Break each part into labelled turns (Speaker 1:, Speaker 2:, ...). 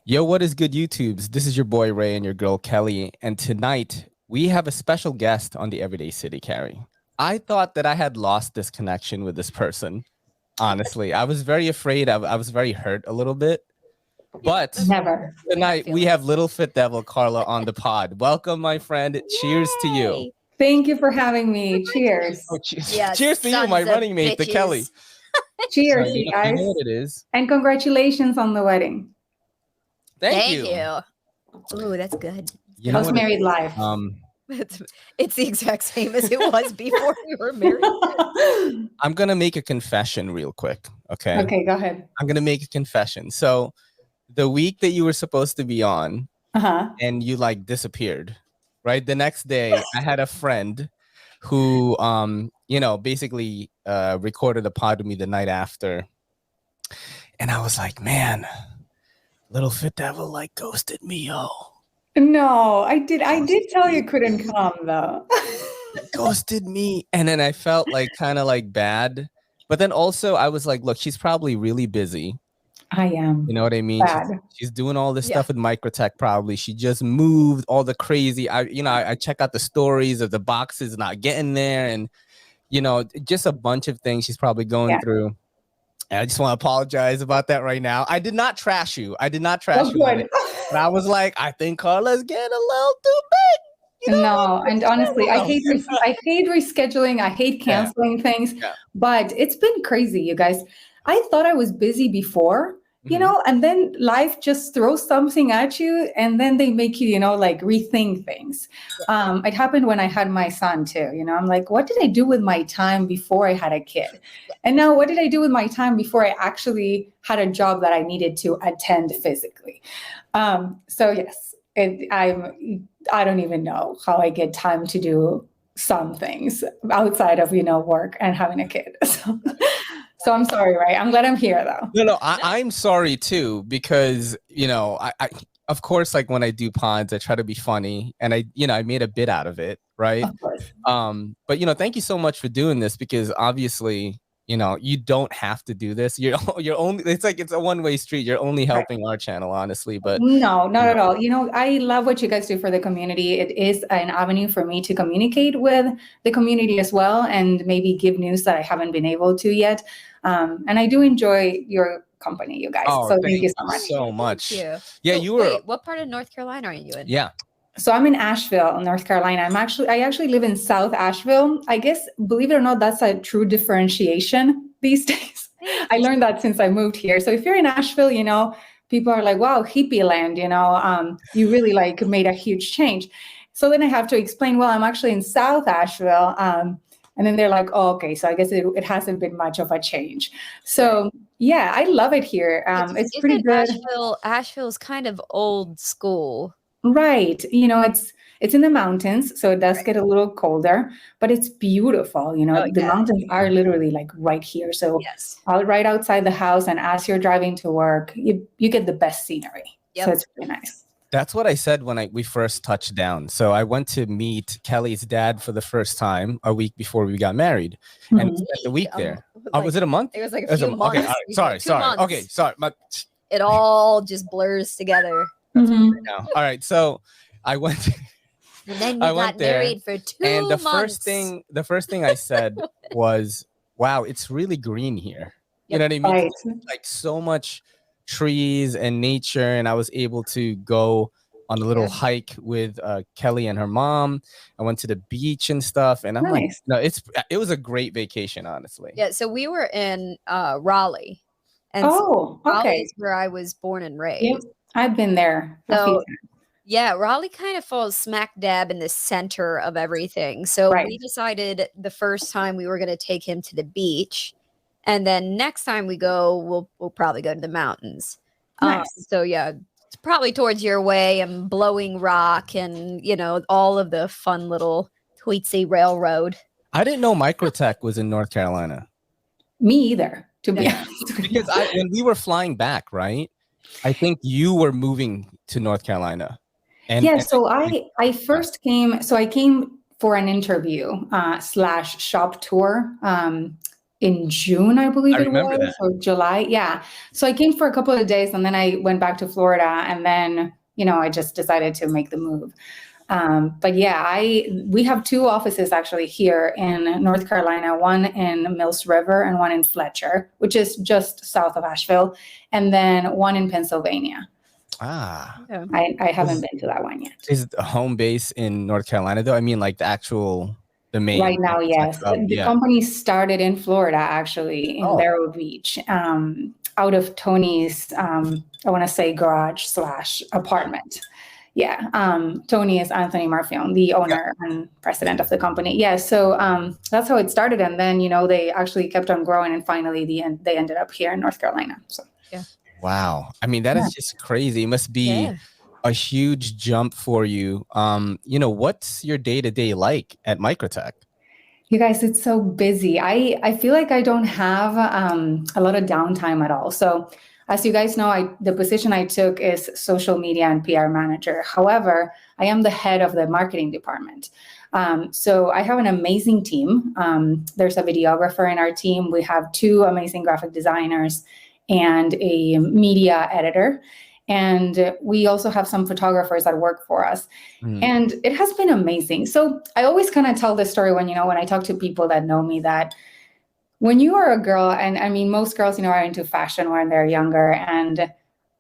Speaker 1: Yo, what is good, YouTubes? This is your boy Ray and your girl Kelly, and tonight we have a special guest on the Everyday City, Carrie. I thought that I had lost this connection with this person. Honestly, I was very afraid. I was very hurt a little bit. But
Speaker 2: Never.
Speaker 1: tonight we have LittleFitDevil Carla on the pod. Welcome, my friend. Cheers to you.
Speaker 2: Thank you for having me. Cheers.
Speaker 1: Oh, cheers.
Speaker 3: Yes,
Speaker 1: Cheers to you, my
Speaker 3: sons of
Speaker 1: running mate, the
Speaker 3: bitches.
Speaker 1: Kelly.
Speaker 2: Cheers,
Speaker 1: So,
Speaker 2: you
Speaker 1: you
Speaker 2: guys.
Speaker 1: know what it is.
Speaker 2: And congratulations on the wedding.
Speaker 1: Thank you.
Speaker 3: Ooh, that's good.
Speaker 1: You know
Speaker 2: How's
Speaker 1: what it
Speaker 2: married
Speaker 1: is?
Speaker 2: life?
Speaker 3: It's the exact same as it was before we were married.
Speaker 1: I'm gonna make a confession real quick. Okay.
Speaker 2: Okay, go ahead.
Speaker 1: I'm gonna make a confession. So the week that you were supposed to be on and you like disappeared, right? The next day I had a friend who basically recorded a pod with me the night after. And I was like, man, LittleFitDevil like ghosted me, yo.
Speaker 2: No, I did tell you couldn't come though.
Speaker 1: Ghosted me. And then I felt like kind of like bad. But then also I was like, look, she's probably really busy.
Speaker 2: I am.
Speaker 1: You know what I mean?
Speaker 2: Bad.
Speaker 1: She's doing all this stuff with Microtech probably. She just moved all the crazy. I check out the stories of the boxes not getting there and, just a bunch of things she's probably going through. And I just want to apologize about that right now. I did not trash you. I did not trash you. But I was like, I think Carla's getting a little too big.
Speaker 2: No, and honestly, I hate rescheduling. I hate canceling things, but it's been crazy, you guys. I thought I was busy before, and then life just throws something at you and then they make you, like rethink things. It happened when I had my son too. I'm like, what did I do with my time before I had a kid? And now what did I do with my time before I actually had a job that I needed to attend physically? So yes, I don't even know how I get time to do some things outside of, work and having a kid. So I'm sorry, right? I'm glad I'm here though.
Speaker 1: No, I'm sorry too, because, I of course, like when I do pods, I try to be funny and I made a bit out of it. Right.
Speaker 2: Of course.
Speaker 1: But, thank you so much for doing this because obviously, you don't have to do this. You're only, it's a one-way street. You're only helping our channel, honestly, but
Speaker 2: no, not at all. I love what you guys do for the community. It is an avenue for me to communicate with the community as well and maybe give news that I haven't been able to yet. And I do enjoy your company, you guys.
Speaker 1: Oh,
Speaker 2: so thank you so
Speaker 1: much.
Speaker 3: Thank you.
Speaker 1: Yeah, you were.
Speaker 3: Wait, what part of North Carolina are you in?
Speaker 1: Yeah.
Speaker 2: So I'm in Asheville, North Carolina. I actually live in South Asheville. I guess, believe it or not, that's a true differentiation these days. I learned that since I moved here. So if you're in Asheville, people are like, wow, hippie land, you really like made a huge change. So then I have to explain, well, I'm actually in South Asheville. And then they're like, oh, okay, so I guess it hasn't been much of a change. So yeah, I love it here. It's pretty good.
Speaker 3: Asheville's kind of old school.
Speaker 2: Right. It's in the mountains, so it does get a little colder, but it's beautiful. The mountains are literally like right here. So right outside the house, and as you're driving to work, you get the best scenery. So it's really nice.
Speaker 1: That's what I said when we first touched down. So I went to meet Kelly's dad for the first time a week before we got married, and we spent the week there. Was it a month?
Speaker 3: It was like a few months.
Speaker 1: Okay, sorry. Okay, sorry.
Speaker 3: It all just blurs together.
Speaker 1: All right, so I went.
Speaker 3: And then you got married for 2 months.
Speaker 1: And the first thing I said was, "Wow, it's really green here." You know what I mean?
Speaker 2: Right.
Speaker 1: Like so much trees and nature, and I was able to go on a little hike with Kelly and her mom. I went to the beach and stuff, and I'm like, no, it was a great vacation, honestly.
Speaker 3: Yeah, so we were in Raleigh, and Raleigh is where I was born and raised.
Speaker 2: Yep. I've been there.
Speaker 3: So yeah, Raleigh kind of falls smack dab in the center of everything. So we decided the first time we were going to take him to the beach. And then next time we go, we'll probably go to the mountains.
Speaker 2: Nice.
Speaker 3: So yeah, it's probably towards your way and Blowing Rock and, all of the fun little Tweetsy Railroad.
Speaker 1: I didn't know Microtech was in North Carolina.
Speaker 2: Me either, to be honest.
Speaker 1: Because when we were flying back, right? I think you were moving to North Carolina.
Speaker 2: So I first came for an interview / shop tour in June, I believe it was,
Speaker 1: that.
Speaker 2: or July. Yeah. So I came for a couple of days and then I went back to Florida, and then, I just decided to make the move. But yeah, we have 2 offices actually here in North Carolina, one in Mills River and one in Fletcher, which is just south of Asheville, and then one in Pennsylvania. I haven't been to that one yet.
Speaker 1: Is the home base in North Carolina though? I mean, like the main.
Speaker 2: Right now, yes. The company started in Florida, actually, in Vero Beach, out of Tony's, I want to say garage / apartment. Yeah. Tony is Anthony Marfion, the owner and president of the company. Yeah. So that's how it started. And then, they actually kept on growing, and finally they ended up here in North Carolina. So, yeah.
Speaker 1: Wow. I mean, that is just crazy. It must be a huge jump for you. What's your day-to-day like at Microtech?
Speaker 2: You guys, it's so busy. I feel like I don't have a lot of downtime at all. So as you guys know, the position I took is social media and PR manager. However, I am the head of the marketing department. So I have an amazing team. There's a videographer in our team. We have 2 amazing graphic designers and a media editor. And we also have some photographers that work for us. And it has been amazing. So I always kind of tell this story when I talk to people that know me, that when you are a girl, and I mean, most girls, are into fashion when they're younger. And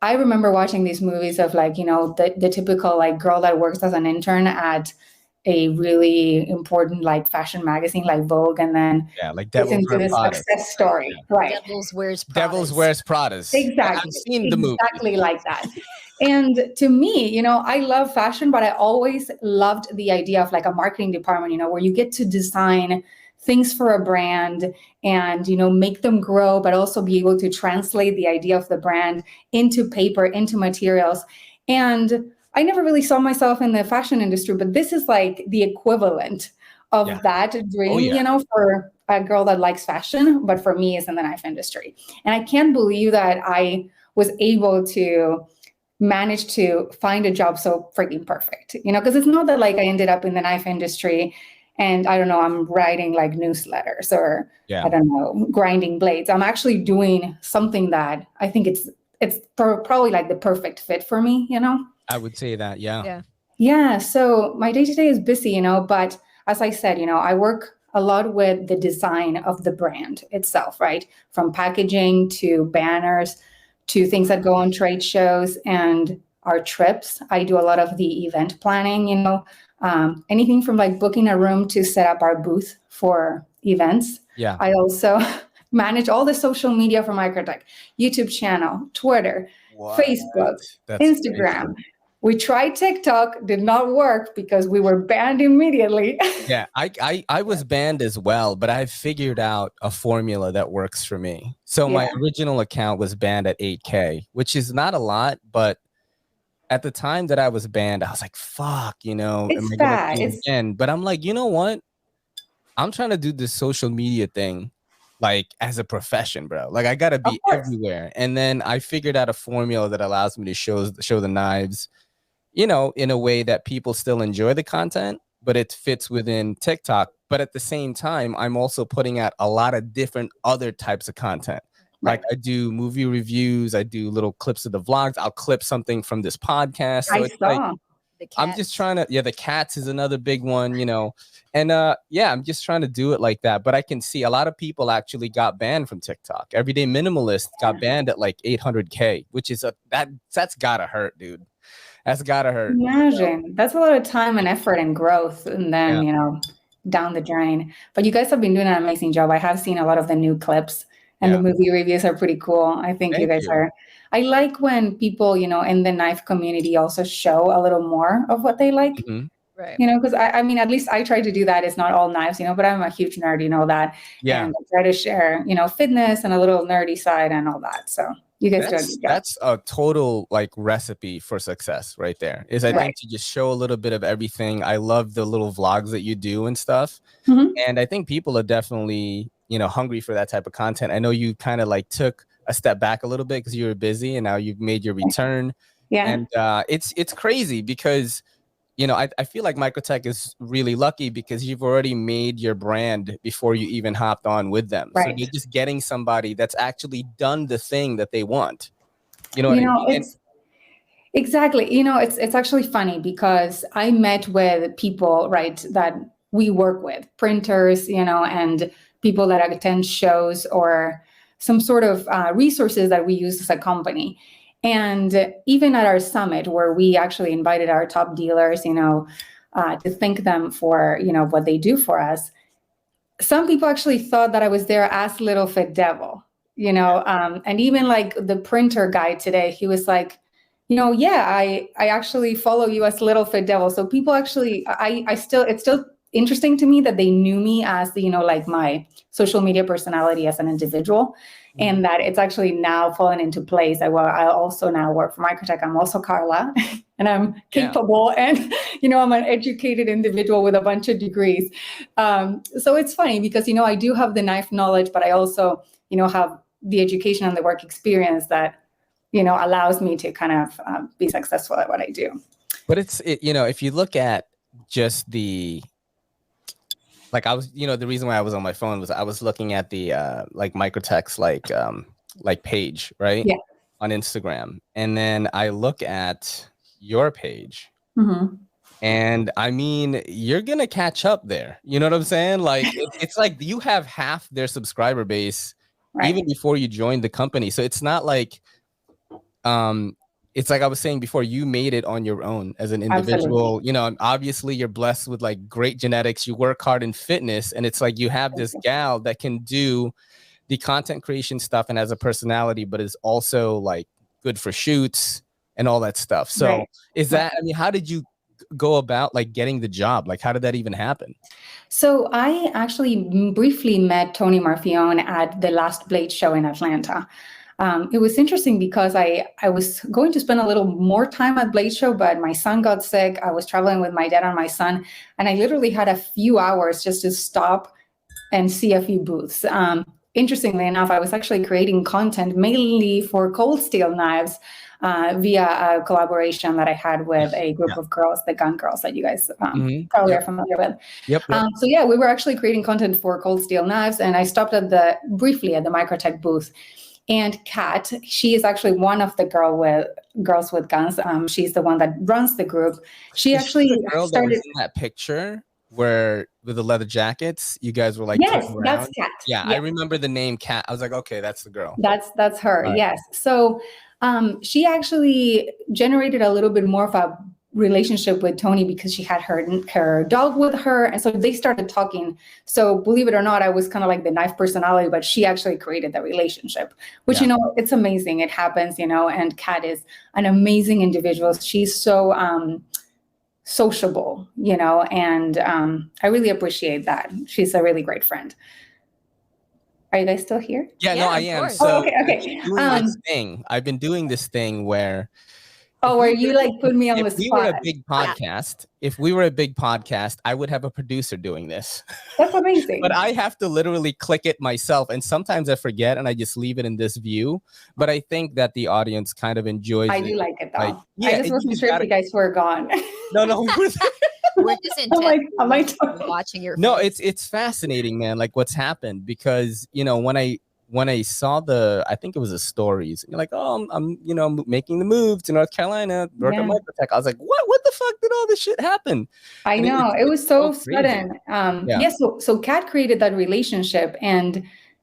Speaker 2: I remember watching these movies of the typical girl that works as an intern at a really important fashion magazine like Vogue, and then
Speaker 1: Devil's
Speaker 2: into this success story. Right.
Speaker 3: Devil's Wears Pradas.
Speaker 2: Exactly.
Speaker 1: I've seen the movie.
Speaker 2: Exactly like that. And to me, I love fashion, but I always loved the idea of a marketing department, where you get to design things for a brand and, make them grow, but also be able to translate the idea of the brand into paper, into materials. And I never really saw myself in the fashion industry, but this is the equivalent of that dream, for a girl that likes fashion, but for me, it's in the knife industry. And I can't believe that I was able to manage to find a job so freaking perfect, because it's not that I ended up in the knife industry and I don't know, I'm writing newsletters or I don't know, grinding blades. I'm actually doing something that I think it's probably the perfect fit for me,
Speaker 1: I would say that,
Speaker 2: Yeah. So my day-to-day is busy, but as I said, I work a lot with the design of the brand itself, right? From packaging to banners to things that go on trade shows and our trips. I do a lot of the event planning, anything from booking a room to set up our booth for events.
Speaker 1: Yeah.
Speaker 2: I also manage all the social media for Microtech, YouTube channel, Twitter, Facebook, Instagram. Crazy. We tried TikTok, did not work because we were banned immediately.
Speaker 1: Yeah, I was banned as well, but I figured out a formula that works for me. So my original account was banned at 8K, which is not a lot, but at the time that I was banned, I was like, fuck,
Speaker 2: it's bad.
Speaker 1: Again? But I'm like, you know what? I'm trying to do this social media thing as a profession, bro. I gotta be everywhere. And then I figured out a formula that allows me to show the knives, in a way that people still enjoy the content, but it fits within TikTok. But at the same time, I'm also putting out a lot of different other types of content. I do movie reviews, I do little clips of the vlogs, I'll clip something from this podcast. So I'm just trying to, the cats is another big one, and I'm just trying to do it like that. But I can see a lot of people actually got banned from TikTok. Everyday Minimalist got banned at 800K, which is that's gotta hurt, dude. That's gotta hurt.
Speaker 2: Imagine. That's a lot of time and effort and growth, and then down the drain. But you guys have been doing an amazing job. I have seen a lot of the new clips, and the movie reviews are pretty cool. I think you guys are. I like when people, in the knife community also show a little more of what they like.
Speaker 1: Mm-hmm.
Speaker 2: Right. Because I mean, at least I try to do that. It's not all knives, but I'm a huge nerd, that.
Speaker 1: Yeah.
Speaker 2: And I try to share, fitness and a little nerdy side and all that. So you guys do a good job.
Speaker 1: That's a total recipe for success right there. I think to just show a little bit of everything. I love the little vlogs that you do and stuff.
Speaker 2: Mm-hmm.
Speaker 1: And I think people are definitely, hungry for that type of content. I know you kind of took a step back a little bit because you were busy and now you've made your return.
Speaker 2: Yeah.
Speaker 1: And it's crazy because you know, I feel like Microtech is really lucky because you've already made your brand before you even hopped on with them.
Speaker 2: Right.
Speaker 1: So you're just getting somebody that's actually done the thing that they want. You know what I mean?
Speaker 2: It's exactly, it's actually funny because I met with people, right, that we work with, printers, and people that attend shows or some sort of resources that we use as a company. And even at our summit, where we actually invited our top dealers, to thank them for, what they do for us, some people actually thought that I was there as LittleFitDevil, and even like the printer guy today, he was like, yeah, I actually follow you as LittleFitDevil. So people actually, it's still interesting to me that they knew me as like my social media personality as an individual, and that it's actually now fallen into place. I also now work for Microtech. I'm also Carla, and I'm capable, and I'm an educated individual with a bunch of degrees. So it's funny because I do have the knife knowledge, but I also have the education and the work experience that allows me to kind of be successful at what I do.
Speaker 1: But if you look at just the, like I was, the reason why I was on my phone was I was looking at the like Microtech's like page, right?
Speaker 2: Yeah.
Speaker 1: On Instagram. And then I look at your page. And I mean, you're going to catch up there. You know what I'm saying? Like, it's like you have half their subscriber base even before you joined the company. So it's not like, it's like I was saying before, you made it on your own as an individual.
Speaker 2: Absolutely.
Speaker 1: And obviously you're blessed with like great genetics. You work hard in fitness, and it's like you have this gal that can do the content creation stuff and has a personality, but is also like good for shoots and all that stuff. So is that, I mean, how did you go about like getting the job? Like, how did that even happen?
Speaker 2: So I actually briefly met Tony Marfione at the last Blade show in Atlanta. It was interesting because I was going to spend a little more time at Blade Show, but my son got sick. I was traveling with my dad and my son, and I literally had a few hours just to stop and see a few booths. Interestingly enough, I was actually creating content mainly for cold steel knives via a collaboration that I had with a group of girls, the Gun Girls, that you guys probably are familiar with. So yeah, we were actually creating content for cold steel knives, and I stopped briefly at the Microtech booth. And Kat, she is actually one of the girls with guns. She's the one that runs the group. She actually
Speaker 1: started that was in that picture where with the leather jackets, you guys were like,
Speaker 2: yes, that's Kat.
Speaker 1: Yeah, I remember the name Kat. I was like, okay, that's the girl.
Speaker 2: That's her. Right. Yes. So she actually generated a little bit more of a relationship with Tony because she had her dog with her, and so they started talking. So believe it or not, I was kind of like the knife personality, but she actually created the relationship, which it's amazing. It happens, and Kat is an amazing individual. She's so sociable, and I really appreciate that. She's a really great friend. Are you guys still here?
Speaker 1: Yeah, no, I am. So okay. I've been doing this thing where
Speaker 2: where you like put me on the spot.
Speaker 1: If we were a big podcast, I would have a producer doing this.
Speaker 2: That's amazing.
Speaker 1: But I have to literally click it myself. And sometimes I forget and I just leave it in this view. But I think that the audience kind of enjoys it.
Speaker 2: I do like it though. Like, I just wasn't sure if you guys were gone.
Speaker 1: No.
Speaker 3: We're just intent watching your face.
Speaker 1: No, it's fascinating, man. Like what's happened, because when I saw I think it was the stories, you're like, oh, I'm making the move to North Carolina, work at Microtech. I was like, what the fuck did all this shit happen?
Speaker 2: I know, it was so sudden. So Kat created that relationship, and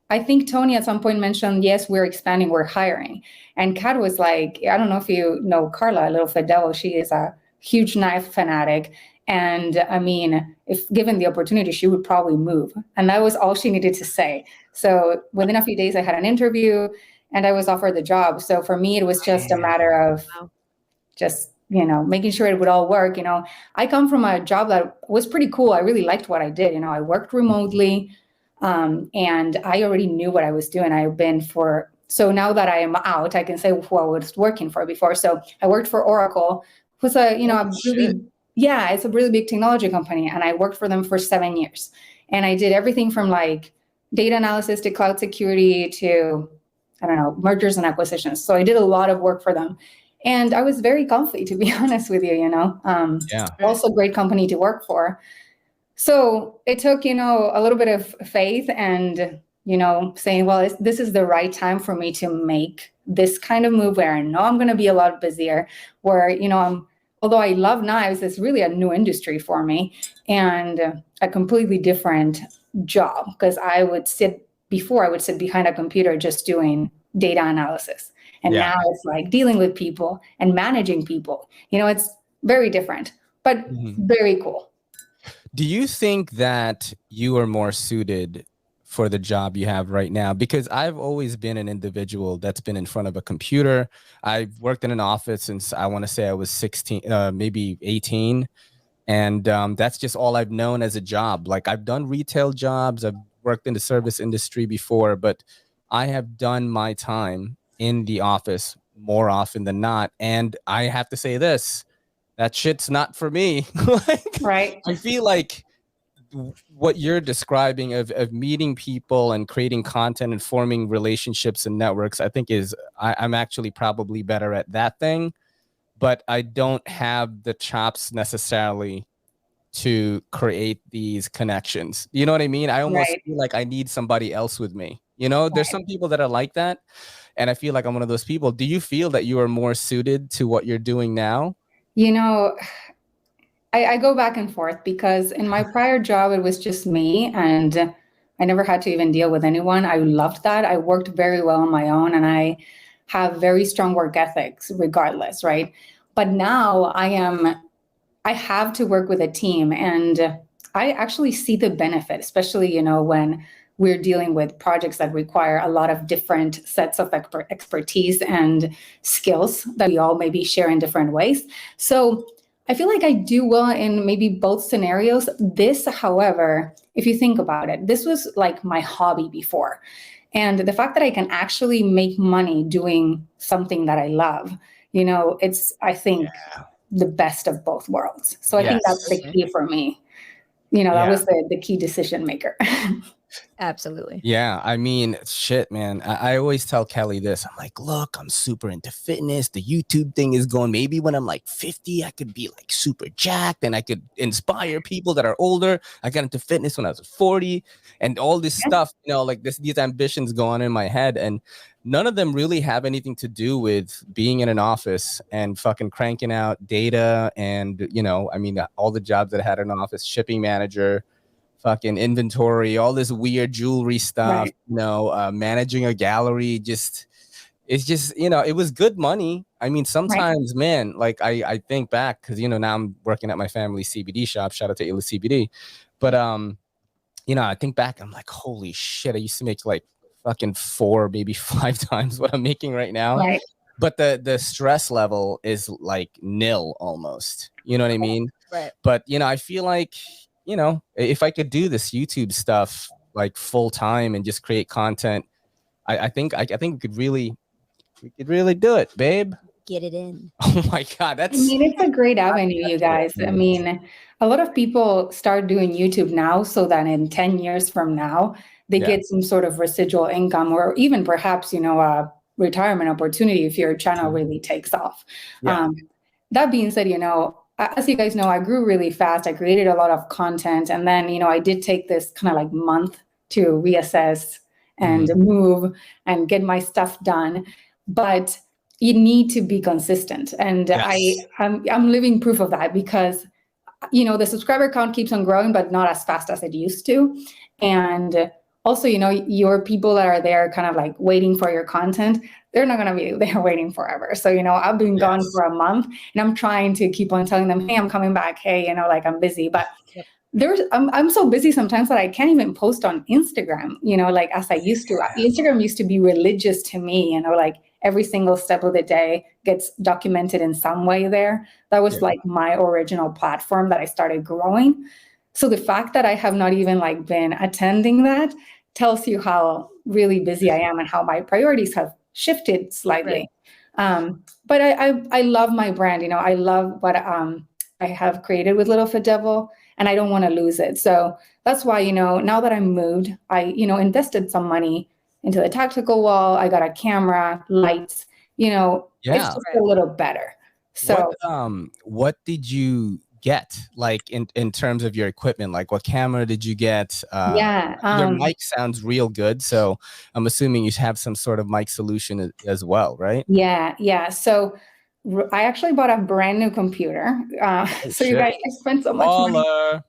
Speaker 2: I think Tony at some point mentioned, yes, we're expanding, we're hiring. And Kat was like, I don't know if you know Carla, LittleFitDevil, she is a huge knife fanatic. And I mean, if given the opportunity, she would probably move. And that was all she needed to say. So within a few days, I had an interview and I was offered the job. So for me, it was just a matter of just, making sure it would all work. I come from a job that was pretty cool. I really liked what I did. I worked remotely and I already knew what I was doing. So now that I am out, I can say who I was working for before. So I worked for Oracle, who's it's a really big technology company. And I worked for them for 7 years. And I did everything from like data analysis to cloud security to, mergers and acquisitions. So I did a lot of work for them. And I was very comfy, to be honest with you, also great company to work for. So it took, a little bit of faith and, saying, well, this is the right time for me to make this kind of move where I know I'm going to be a lot busier, where, although I love knives, it's really a new industry for me and a completely different job, because I would sit behind a computer just doing data analysis. And now it's like dealing with people and managing people. It's very different, but very cool.
Speaker 1: Do you think that you are more suited for the job you have right now? Because I've always been an individual that's been in front of a computer. I've worked in an office since I want to say I was 16, maybe 18. And that's just all I've known as a job. Like, I've done retail jobs. I've worked in the service industry before, but I have done my time in the office more often than not. And I have to say this, that shit's not for me.
Speaker 2: Right.
Speaker 1: I feel like what you're describing of meeting people and creating content and forming relationships and networks, I think I'm actually probably better at that thing, but I don't have the chops necessarily to create these connections. You know what I mean? I almost feel like I need somebody else with me. There's some people that are like that, and I feel like I'm one of those people. Do you feel that you are more suited to what you're doing now?
Speaker 2: I go back and forth, because in my prior job, it was just me and I never had to even deal with anyone. I loved that. I worked very well on my own and I have very strong work ethics regardless, right? But now I have to work with a team, and I actually see the benefit, especially, when we're dealing with projects that require a lot of different sets of expertise and skills that we all maybe share in different ways. So I feel like I do well in maybe both scenarios. This, however, if you think about it, this was like my hobby before. And the fact that I can actually make money doing something that I love, it's, I think, the best of both worlds. So I think that's the key for me. That was the key decision maker.
Speaker 3: Absolutely.
Speaker 1: Yeah. I mean, shit, man. I always tell Kelly this. I'm like, look, I'm super into fitness. The YouTube thing is going. Maybe when I'm like 50, I could be like super jacked and I could inspire people that are older. I got into fitness when I was 40 and all this stuff, like these ambitions go on in my head. And none of them really have anything to do with being in an office and fucking cranking out data. And, all the jobs that I had in an office, shipping manager, fucking inventory, all this weird jewelry stuff, managing a gallery, it was good money. I mean, sometimes, man, like I think back, because, now I'm working at my family CBD shop, shout out to Illa CBD. But, I think back, I'm like, holy shit, I used to make like fucking 4, maybe 5 times what I'm making right now.
Speaker 2: Right.
Speaker 1: But the stress level is like nil almost. You know what I mean?
Speaker 3: Right.
Speaker 1: But, I feel like, if I could do this YouTube stuff like full time and just create content, I think we could really do it, babe.
Speaker 3: Get it in.
Speaker 1: Oh my God.
Speaker 2: It's a great avenue, you guys. I mean, a lot of people start doing YouTube now so that in 10 years from now, they get some sort of residual income, or even perhaps, a retirement opportunity if your channel really takes off. That being said, as you guys know, I grew really fast. I created a lot of content. And then, I did take this kind of like month to reassess and move and get my stuff done. But you need to be consistent. And I'm living proof of that, because, the subscriber count keeps on growing, but not as fast as it used to. And also, your people that are there kind of like waiting for your content, they're not going to be there waiting forever. So, I've been gone for a month and I'm trying to keep on telling them, hey, I'm coming back. Hey, like I'm busy, but I'm so busy sometimes that I can't even post on Instagram, like as I used to. Instagram used to be religious to me, like every single step of the day gets documented in some way there. That was like my original platform that I started growing. So the fact that I have not even like been attending that tells you how really busy I am and how my priorities have shifted slightly. Right. But I love my brand. I love what I have created with LittleFitDevil, and I don't want to lose it. So that's why, now that I'm moved, I, invested some money into the tactical wall. I got a camera, lights, it's just a little better. So
Speaker 1: what did you get, like in terms of your equipment? Like, what camera did you get? Your mic sounds real good, so I'm assuming you have some sort of mic solution as well, right?
Speaker 2: Yeah. So I actually bought a brand new computer. You guys, I spent so much money.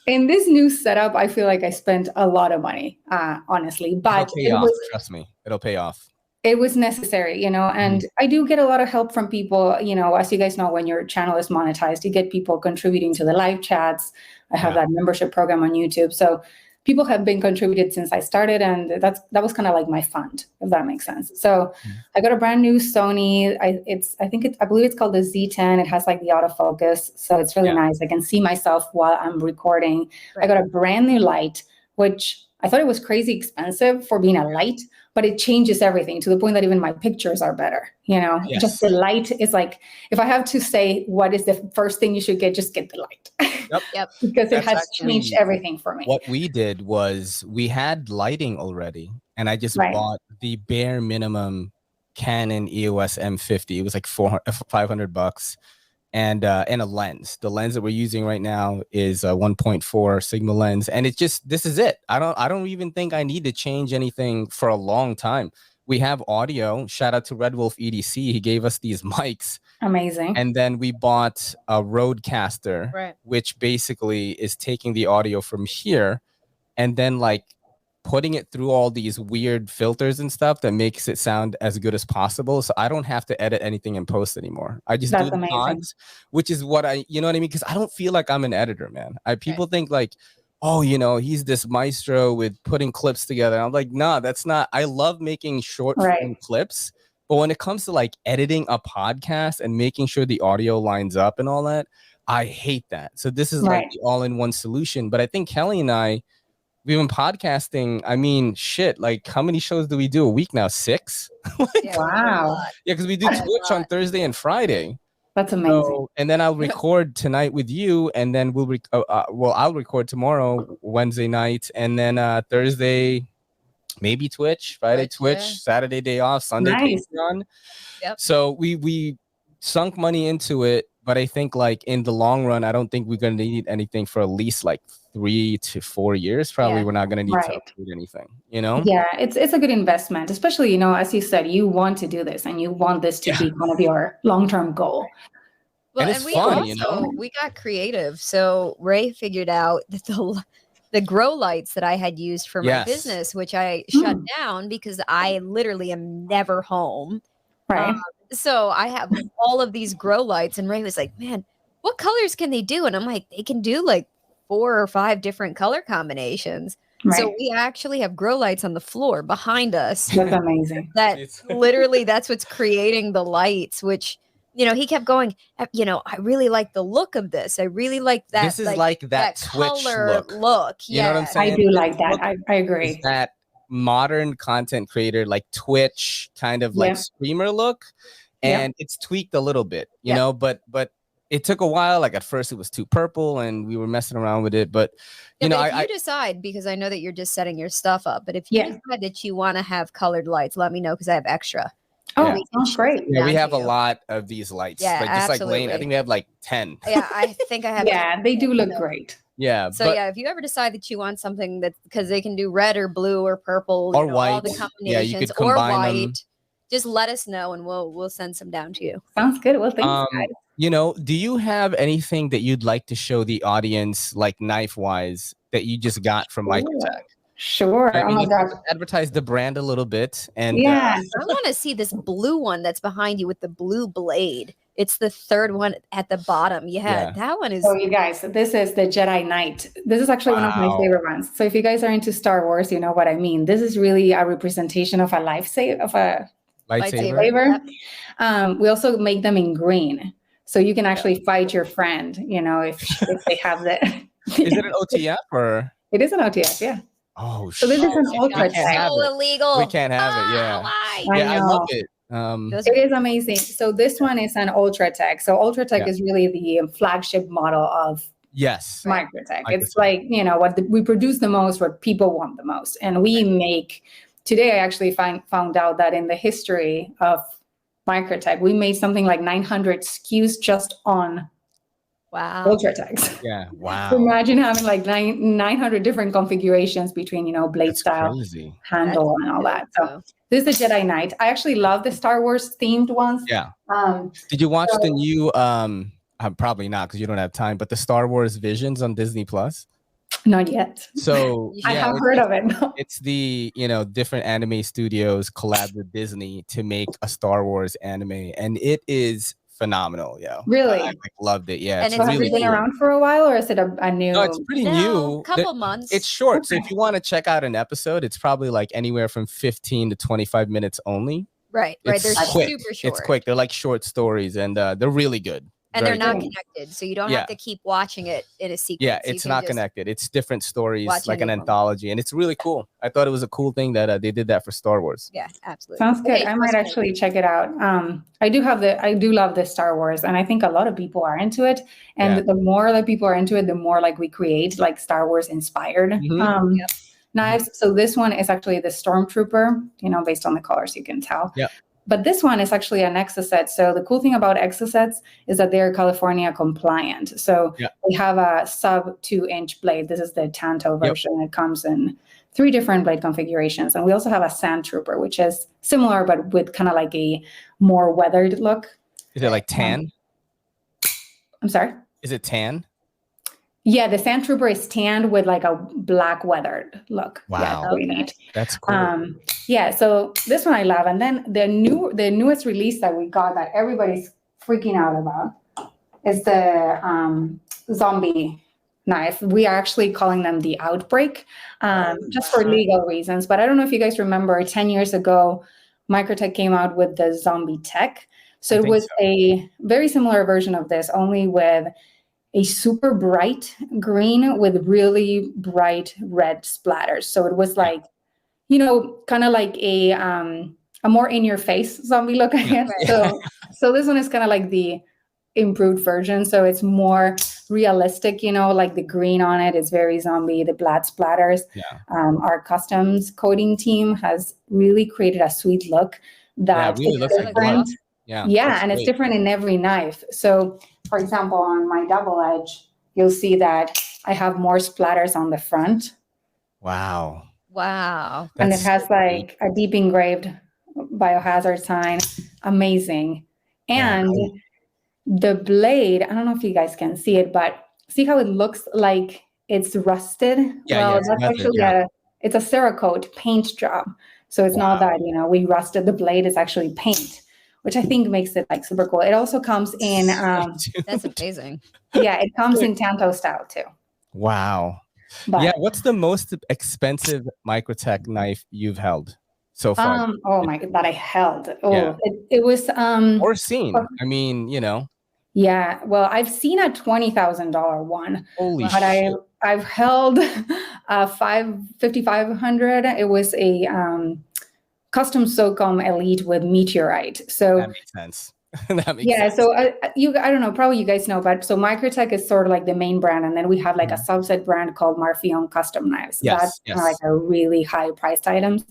Speaker 2: In this new setup, I feel like I spent a lot of money, honestly. But
Speaker 1: trust me, it'll pay off.
Speaker 2: It was necessary, and I do get a lot of help from people, as you guys know, when your channel is monetized, you get people contributing to the live chats. I have that membership program on YouTube. So people have been contributed since I started, and that was kind of like my fund, if that makes sense. So I got a brand new Sony. I believe it's called the Z10. It has like the autofocus, so it's really nice. I can see myself while I'm recording. I got a brand new light, which I thought it was crazy expensive for being a light, but it changes everything to the point that even my pictures are better. Just the light is like, if I have to say what is the first thing you should get, just get the light.
Speaker 3: Yep.
Speaker 2: Because it has changed everything for me.
Speaker 1: What we did was we had lighting already, and I just bought the bare minimum Canon EOS M50. It was like $500. And a lens. The lens that we're using right now is a 1.4 Sigma lens, and this is it. I don't even think I need to change anything for a long time. We have audio. Shout out to Red Wolf EDC. He gave us these mics.
Speaker 2: Amazing.
Speaker 1: And then we bought a Rodecaster, which basically is taking the audio from here and then like putting it through all these weird filters and stuff that makes it sound as good as possible. So I don't have to edit anything in post anymore. I just do the pods, which is what you know what I mean? Because I don't feel like I'm an editor, man. People think like, oh, he's this maestro with putting clips together. I'm like, nah, that's not. I love making short form clips. But when it comes to like editing a podcast and making sure the audio lines up and all that, I hate that. So this is like the all-in-one solution. But I think Kelly and I, we've been podcasting. I mean, shit, like how many shows do we do a week now? 6?
Speaker 2: Wow.
Speaker 1: Yeah, because we do Twitch on Thursday and Friday.
Speaker 2: That's amazing.
Speaker 1: And then I'll record tonight with you, and then I'll record tomorrow, Wednesday night, and then Thursday, maybe Twitch, Friday Twitch, Saturday day off, Sunday Patreon. Yep. So we sunk money into it. But I think like in the long run, I don't think we're going to need anything for at least like 3 to 4 years. Probably we're not going to need to upgrade anything,
Speaker 2: Yeah, it's a good investment, especially, as you said, you want to do this and you want this to be one of your long-term goal.
Speaker 3: Well, and we fun, we got creative. So Ray figured out that the grow lights that I had used for my business, which I shut down because I literally am never home.
Speaker 2: Right.
Speaker 3: So I have all of these grow lights, and Ray was like, man, what colors can they do? And I'm like, they can do like 4 or 5 different color combinations. Right. So we actually have grow lights on the floor behind us.
Speaker 2: That's amazing.
Speaker 3: That's what's creating the lights, which, he kept going, I really like the look of this. I really like that.
Speaker 1: This is like that Twitch
Speaker 3: color look.
Speaker 1: You know what I'm saying?
Speaker 2: I do like that. I agree.
Speaker 1: Is that modern content creator, like Twitch kind of like streamer look, and it's tweaked a little bit, you know, but it took a while. Like at first it was too purple and we were messing around with it, but if you decide, because I know that you're just setting your stuff up, but if you decide that you want to have colored lights, let me know, because I have extra.
Speaker 2: Oh, sounds great.
Speaker 1: Yeah, we have a lot of these lights.
Speaker 3: Yeah,
Speaker 1: like, just absolutely. Like Lane, I think we have like 10.
Speaker 3: Yeah, I think I have.
Speaker 2: Yeah, they do look great.
Speaker 1: Yeah.
Speaker 3: So if you ever decide that you want something that, because they can do red or blue or purple
Speaker 1: or white,
Speaker 3: all the combinations,
Speaker 1: you could combine
Speaker 3: or white,
Speaker 1: them.
Speaker 3: Just let us know and we'll send some down to you.
Speaker 2: Sounds good. Well, thanks, guys.
Speaker 1: Do you have anything that you'd like to show the audience, like knife wise, that you just got from Microtech?
Speaker 2: Sure.
Speaker 1: I mean, oh my God. Advertise the brand a little bit. And
Speaker 3: I want to see this blue one that's behind you with the blue blade. It's the third one at the bottom. Yeah, that one is.
Speaker 2: So you guys, this is the Jedi Knight. This is actually one of my favorite ones. So if you guys are into Star Wars, you know what I mean. This is really a representation of a lightsaber. We also make them in green, so you can actually fight your friend. If they have the.
Speaker 1: Is it an OTF or?
Speaker 2: It is an OTF. Yeah.
Speaker 1: Oh,
Speaker 2: so this is an Ultratech.
Speaker 3: So illegal.
Speaker 1: We can't have it. Yeah. I love it.
Speaker 2: It is amazing. So this one is an Ultratech. So Ultratech is really the flagship model of Microtech. It's like, what we produce the most, what people want the most. And we make, today I actually found out that in the history of Microtech. We made something like 900 SKUs just on Ultratechs.
Speaker 1: Yeah, wow.
Speaker 2: So imagine having like 900 different configurations between, you know, blade style, handle, and all that. So this is the Jedi Knight. I actually love the Star Wars themed ones.
Speaker 1: Yeah. Did you watch the new, probably not because you don't have time, but the Star Wars Visions on Disney Plus?
Speaker 2: Not yet.
Speaker 1: So
Speaker 2: I have heard of it.
Speaker 1: It's the, you know, different anime studios collab with Disney to make a Star Wars anime, and it is phenomenal. Yeah,
Speaker 2: really,
Speaker 1: I loved it. Yeah,
Speaker 2: and it's really been around for a while, or is it a new?
Speaker 1: No, it's pretty new.
Speaker 3: Couple months.
Speaker 1: It's short, so if you want to check out an episode, it's probably like anywhere from 15 to 25 minutes only.
Speaker 3: Right. They're
Speaker 1: quick.
Speaker 3: super short.
Speaker 1: It's quick. They're like short stories, and they're really good.
Speaker 3: And they're not connected, so you don't have to keep watching it in a sequence.
Speaker 1: Yeah, it's not connected. It's different stories, like an anthology, and it's really cool. I thought it was a cool thing that they did that for Star Wars.
Speaker 3: Yeah, absolutely.
Speaker 2: Sounds good. I might actually check it out. I do love the Star Wars, and I think a lot of people are into it. And the more that people are into it, the more like we create like Star Wars inspired knives. So this one is actually the Stormtrooper. You know, based on the colors, you can tell.
Speaker 1: Yeah.
Speaker 2: But this one is actually an exocet. So the cool thing about exocets is that they're California compliant. So we have a sub 2-inch blade. This is the Tanto version. It comes in 3 different blade configurations. And we also have a Sand Trooper, which is similar, but with kind of like a more weathered look.
Speaker 1: Is it like tan?
Speaker 2: I'm sorry?
Speaker 1: Is it tan?
Speaker 2: Yeah, the Sand Trooper is tanned with like a black weathered look.
Speaker 1: Wow.
Speaker 2: Yeah, really neat.
Speaker 1: That's cool.
Speaker 2: Yeah, so this one I love. And then the newest release that we got that everybody's freaking out about is the zombie knife. We are actually calling them the Outbreak, just for legal reasons. But I don't know if you guys remember, 10 years ago, Microtech came out with the Zombie Tech. So it was a very similar version of this, only with a super bright green with really bright red splatters. So it was like, you know, kind of like a more in-your-face zombie look, I guess. So this one is kind of like the improved version. So it's more realistic, you know, like the green on it is very zombie, the black splatters. Our customs coding team has really created a sweet look that
Speaker 1: really
Speaker 2: is
Speaker 1: looks
Speaker 2: different.
Speaker 1: Like
Speaker 2: And it's different in every knife. So, for example, on my double edge, you'll see that I have more splatters on the front.
Speaker 1: Wow.
Speaker 2: And it has like a deep engraved biohazard sign. Amazing. And the blade, I don't know if you guys can see it, but see how it looks like it's rusted? That's actually it's a Cerakote paint job. So it's not that, you know, we rusted the blade, it's actually paint, which I think makes it like super cool. It also comes in
Speaker 3: that's amazing.
Speaker 2: Yeah, it comes in Tanto style too.
Speaker 1: Wow. But, what's the most expensive Microtech knife you've held so far?
Speaker 2: Oh my god, that I held. It was
Speaker 1: or seen. I mean, you know.
Speaker 2: Yeah, well, I've seen a $20,000 one.
Speaker 1: Holy shit.
Speaker 2: I've held 5,500. It was a custom SOCOM Elite with Meteorite. So
Speaker 1: that makes sense. That makes sense.
Speaker 2: So I don't know, probably you guys know, but so Microtech is sort of like the main brand, and then we have like a subset brand called Marfion Custom Knives. That's kind of like a really high priced items,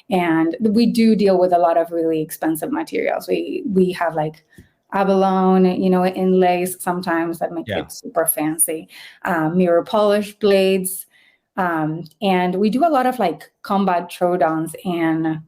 Speaker 2: and we do deal with a lot of really expensive materials. We have like abalone, you know, inlays sometimes that make it super fancy, mirror polished blades. And we do a lot of like combat trodons, and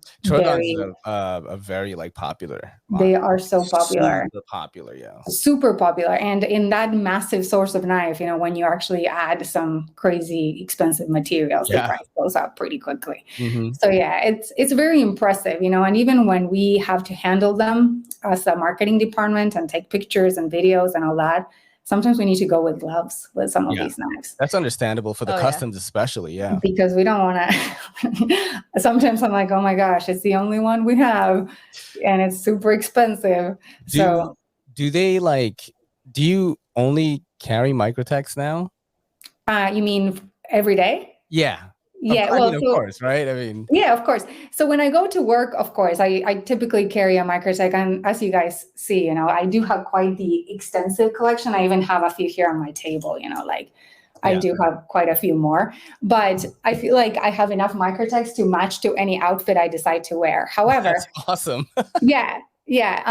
Speaker 1: are very like popular.
Speaker 2: They are so popular.
Speaker 1: Super popular,
Speaker 2: super popular. And in that massive source of knife, you know, when you actually add some crazy expensive materials, the price goes up pretty quickly. So it's very impressive, you know. And even when we have to handle them as a marketing department and take pictures and videos and all that, sometimes we need to go with gloves with some of these knives.
Speaker 1: That's understandable for the customs, especially,
Speaker 2: because we don't want to. Sometimes I'm like, oh my gosh, it's the only one we have, and it's super expensive.
Speaker 1: Do you only carry Microtechs now?
Speaker 2: You mean every day?
Speaker 1: Yeah.
Speaker 2: Yeah,
Speaker 1: of course, right? I mean,
Speaker 2: yeah, of course. So when I go to work, of course, I typically carry a Microtech, and as you guys see, you know, I do have quite the extensive collection. I even have a few here on my table, you know, like I do have quite a few more, but I feel like I have enough Microtechs to match to any outfit I decide to wear. However,
Speaker 1: that's awesome.
Speaker 2: Yeah.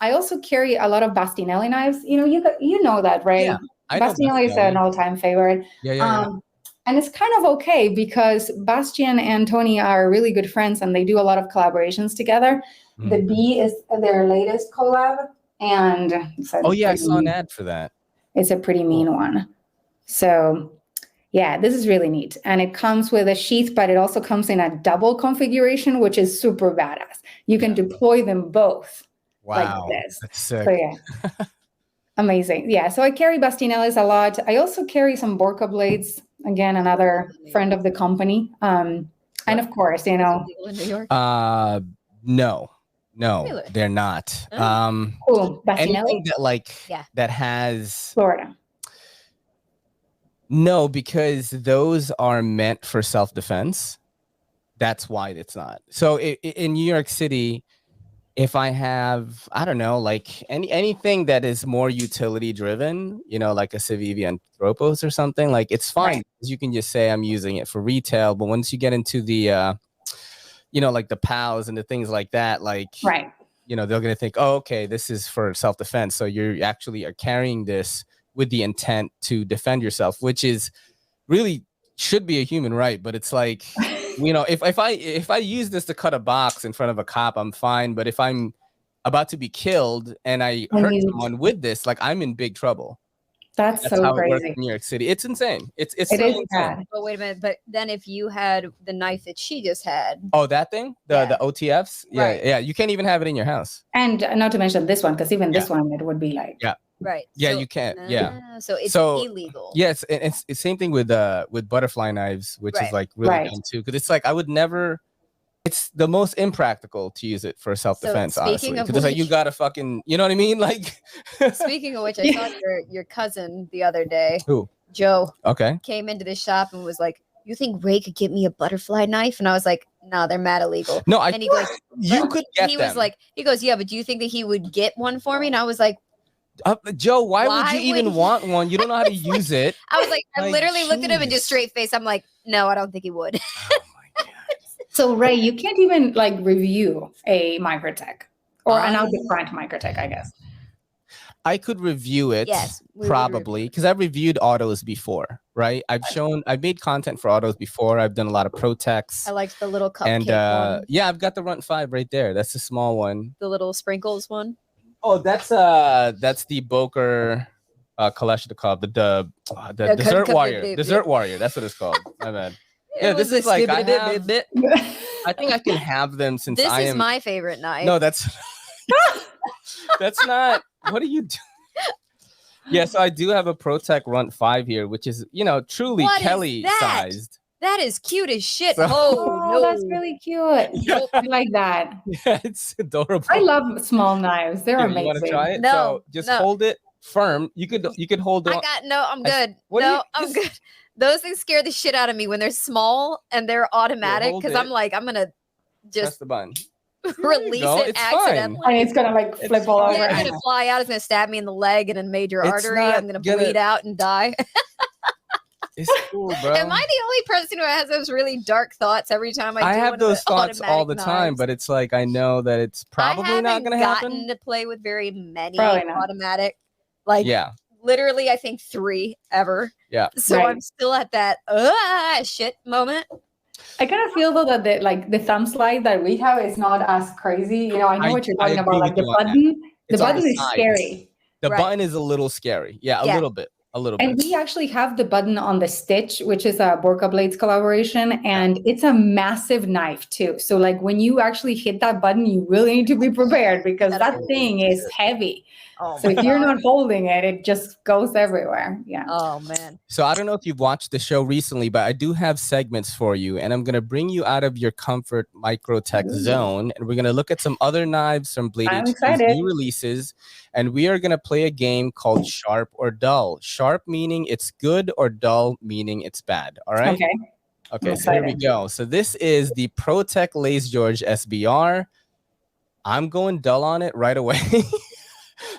Speaker 2: I also carry a lot of Bastinelli knives. You know that, right?
Speaker 1: Yeah, I know
Speaker 2: Bastinelli is an all-time favorite.
Speaker 1: Yeah.
Speaker 2: And it's kind of okay because Bastian and Tony are really good friends and they do a lot of collaborations together. Mm-hmm. The Bee is their latest collab. And
Speaker 1: I saw an ad for that.
Speaker 2: It's a pretty mean one. So yeah, this is really neat. And it comes with a sheath, but it also comes in a double configuration, which is super badass. You can deploy them both like this.
Speaker 1: That's sick.
Speaker 2: So yeah, amazing. Yeah, so I carry Bastinellis a lot. I also carry some Borka blades. Again, another friend of the company. And of course,
Speaker 3: in New York?
Speaker 1: No, really? They're not.
Speaker 2: Cool.
Speaker 1: Anything that that has
Speaker 2: Florida.
Speaker 1: No, because those are meant for self-defense. That's why it's not. So in New York City, if I have, I don't know, like anything that is more utility driven, like a Civivi Anthropos or something, like it's fine. Right. You can just say I'm using it for retail. But once you get into the, like the POWs and the things like that, like,
Speaker 2: right.
Speaker 1: They're going to think, oh, okay, this is for self-defense. So you actually are carrying this with the intent to defend yourself, which is really should be a human right. But it's like, if I use this to cut a box in front of a cop, I'm fine. But if I'm about to be killed and I hurt someone with this, like I'm in big trouble.
Speaker 2: That's so
Speaker 1: how
Speaker 2: crazy.
Speaker 1: It works in New York City. It's insane. It is
Speaker 2: insane.
Speaker 3: But wait a minute. But then if you had the knife that she just had.
Speaker 1: Oh, that thing? The OTFs? Yeah, right. Yeah. You can't even have it in your house.
Speaker 2: And not to mention this one, because even this one, it would be like.
Speaker 1: Yeah.
Speaker 3: Right.
Speaker 1: Yeah, you can't. Yeah.
Speaker 3: So it's illegal.
Speaker 1: Yes, and it's the same thing with butterfly knives, which is like really dumb too. Because it's like I would never. It's the most impractical to use it for self-defense, honestly. Because it's like you gotta fucking, you know what I mean? Like.
Speaker 3: Speaking of which, I saw your cousin the other day.
Speaker 1: Who?
Speaker 3: Joe.
Speaker 1: Okay.
Speaker 3: Came into the shop and was like, "You think Ray could get me a butterfly knife?" And I was like, "No, they're mad illegal."
Speaker 1: No,
Speaker 3: and he goes,
Speaker 1: "You could get them."
Speaker 3: He was like, "He goes, yeah, but do you think that he would get one for me?" And I was like.
Speaker 1: Joe, why would you even want one? You don't know how to use it.
Speaker 3: I was like, I literally looked at him and just straight face. I'm like, no, I don't think he would.
Speaker 1: Oh my God.
Speaker 2: So Ray, you can't even like review a Microtech or an out the front Microtech, I guess.
Speaker 1: I could review it,
Speaker 3: yes,
Speaker 1: probably, because I've reviewed autos before, right? I've made content for autos before. I've done a lot of Protechs.
Speaker 3: I liked the little cupcake one.
Speaker 1: Yeah, I've got the Runt 5 right there. That's the small one.
Speaker 3: The little sprinkles one.
Speaker 1: Oh, that's the Boker Kalashnikov, the Desert Warrior. Desert Warrior, that's what it's called. My bad. Yeah, this is like I think I can have them since
Speaker 3: this is my favorite knife.
Speaker 1: No, that's not. What are you doing? Yeah, so I do have a Protech Runt 5 here, which is truly Kelly sized.
Speaker 3: That is cute as shit.
Speaker 1: So,
Speaker 2: no, that's really cute.
Speaker 1: Yeah.
Speaker 2: I like that.
Speaker 1: Yeah, it's adorable.
Speaker 2: I love small knives. They're amazing.
Speaker 1: You want to try it?
Speaker 3: No,
Speaker 1: so just hold it firm. You could hold it.
Speaker 3: I'm good. I'm good. Those things scare the shit out of me when they're small and they're automatic because I'm like, I'm gonna just
Speaker 1: press the button.
Speaker 3: Release it accidentally.
Speaker 2: And it's gonna like flip all over.
Speaker 3: Yeah, it's gonna fly out. It's gonna stab me in the leg and a major artery. I'm gonna bleed out and die.
Speaker 1: It's cool, bro.
Speaker 3: Am I the only person who has those really dark thoughts every time I do
Speaker 1: have those thoughts all the
Speaker 3: knives?
Speaker 1: time, but it's like I know that it's probably not going to happen.
Speaker 3: I haven't gotten to play with very many automatic. Like, literally, I think 3 ever.
Speaker 1: Yeah.
Speaker 3: So I'm still at that shit moment.
Speaker 2: I kind of feel though that the thumb slide that we have is not as crazy. I know what you're talking about. Like the button. The button is scary.
Speaker 1: The button is a little scary. Yeah, a little bit.
Speaker 2: And we actually have the button on the Stitch, which is a Borka Blades collaboration, and it's a massive knife too. So like when you actually hit that button, you really need to be prepared because that thing is heavy.
Speaker 3: Oh,
Speaker 2: so if you're not holding it, it just goes everywhere. Yeah.
Speaker 3: Oh man.
Speaker 1: So I don't know if you've watched the show recently, but I do have segments for you, and I'm gonna bring you out of your comfort Microtech zone, and we're gonna look at some other knives from Blade HQ's new releases, and we are gonna play a game called Sharp or Dull. Sharp meaning it's good, or dull meaning it's bad. All right. Okay. So here we go. So this is the Protech Lace George SBR. I'm going dull on it right away.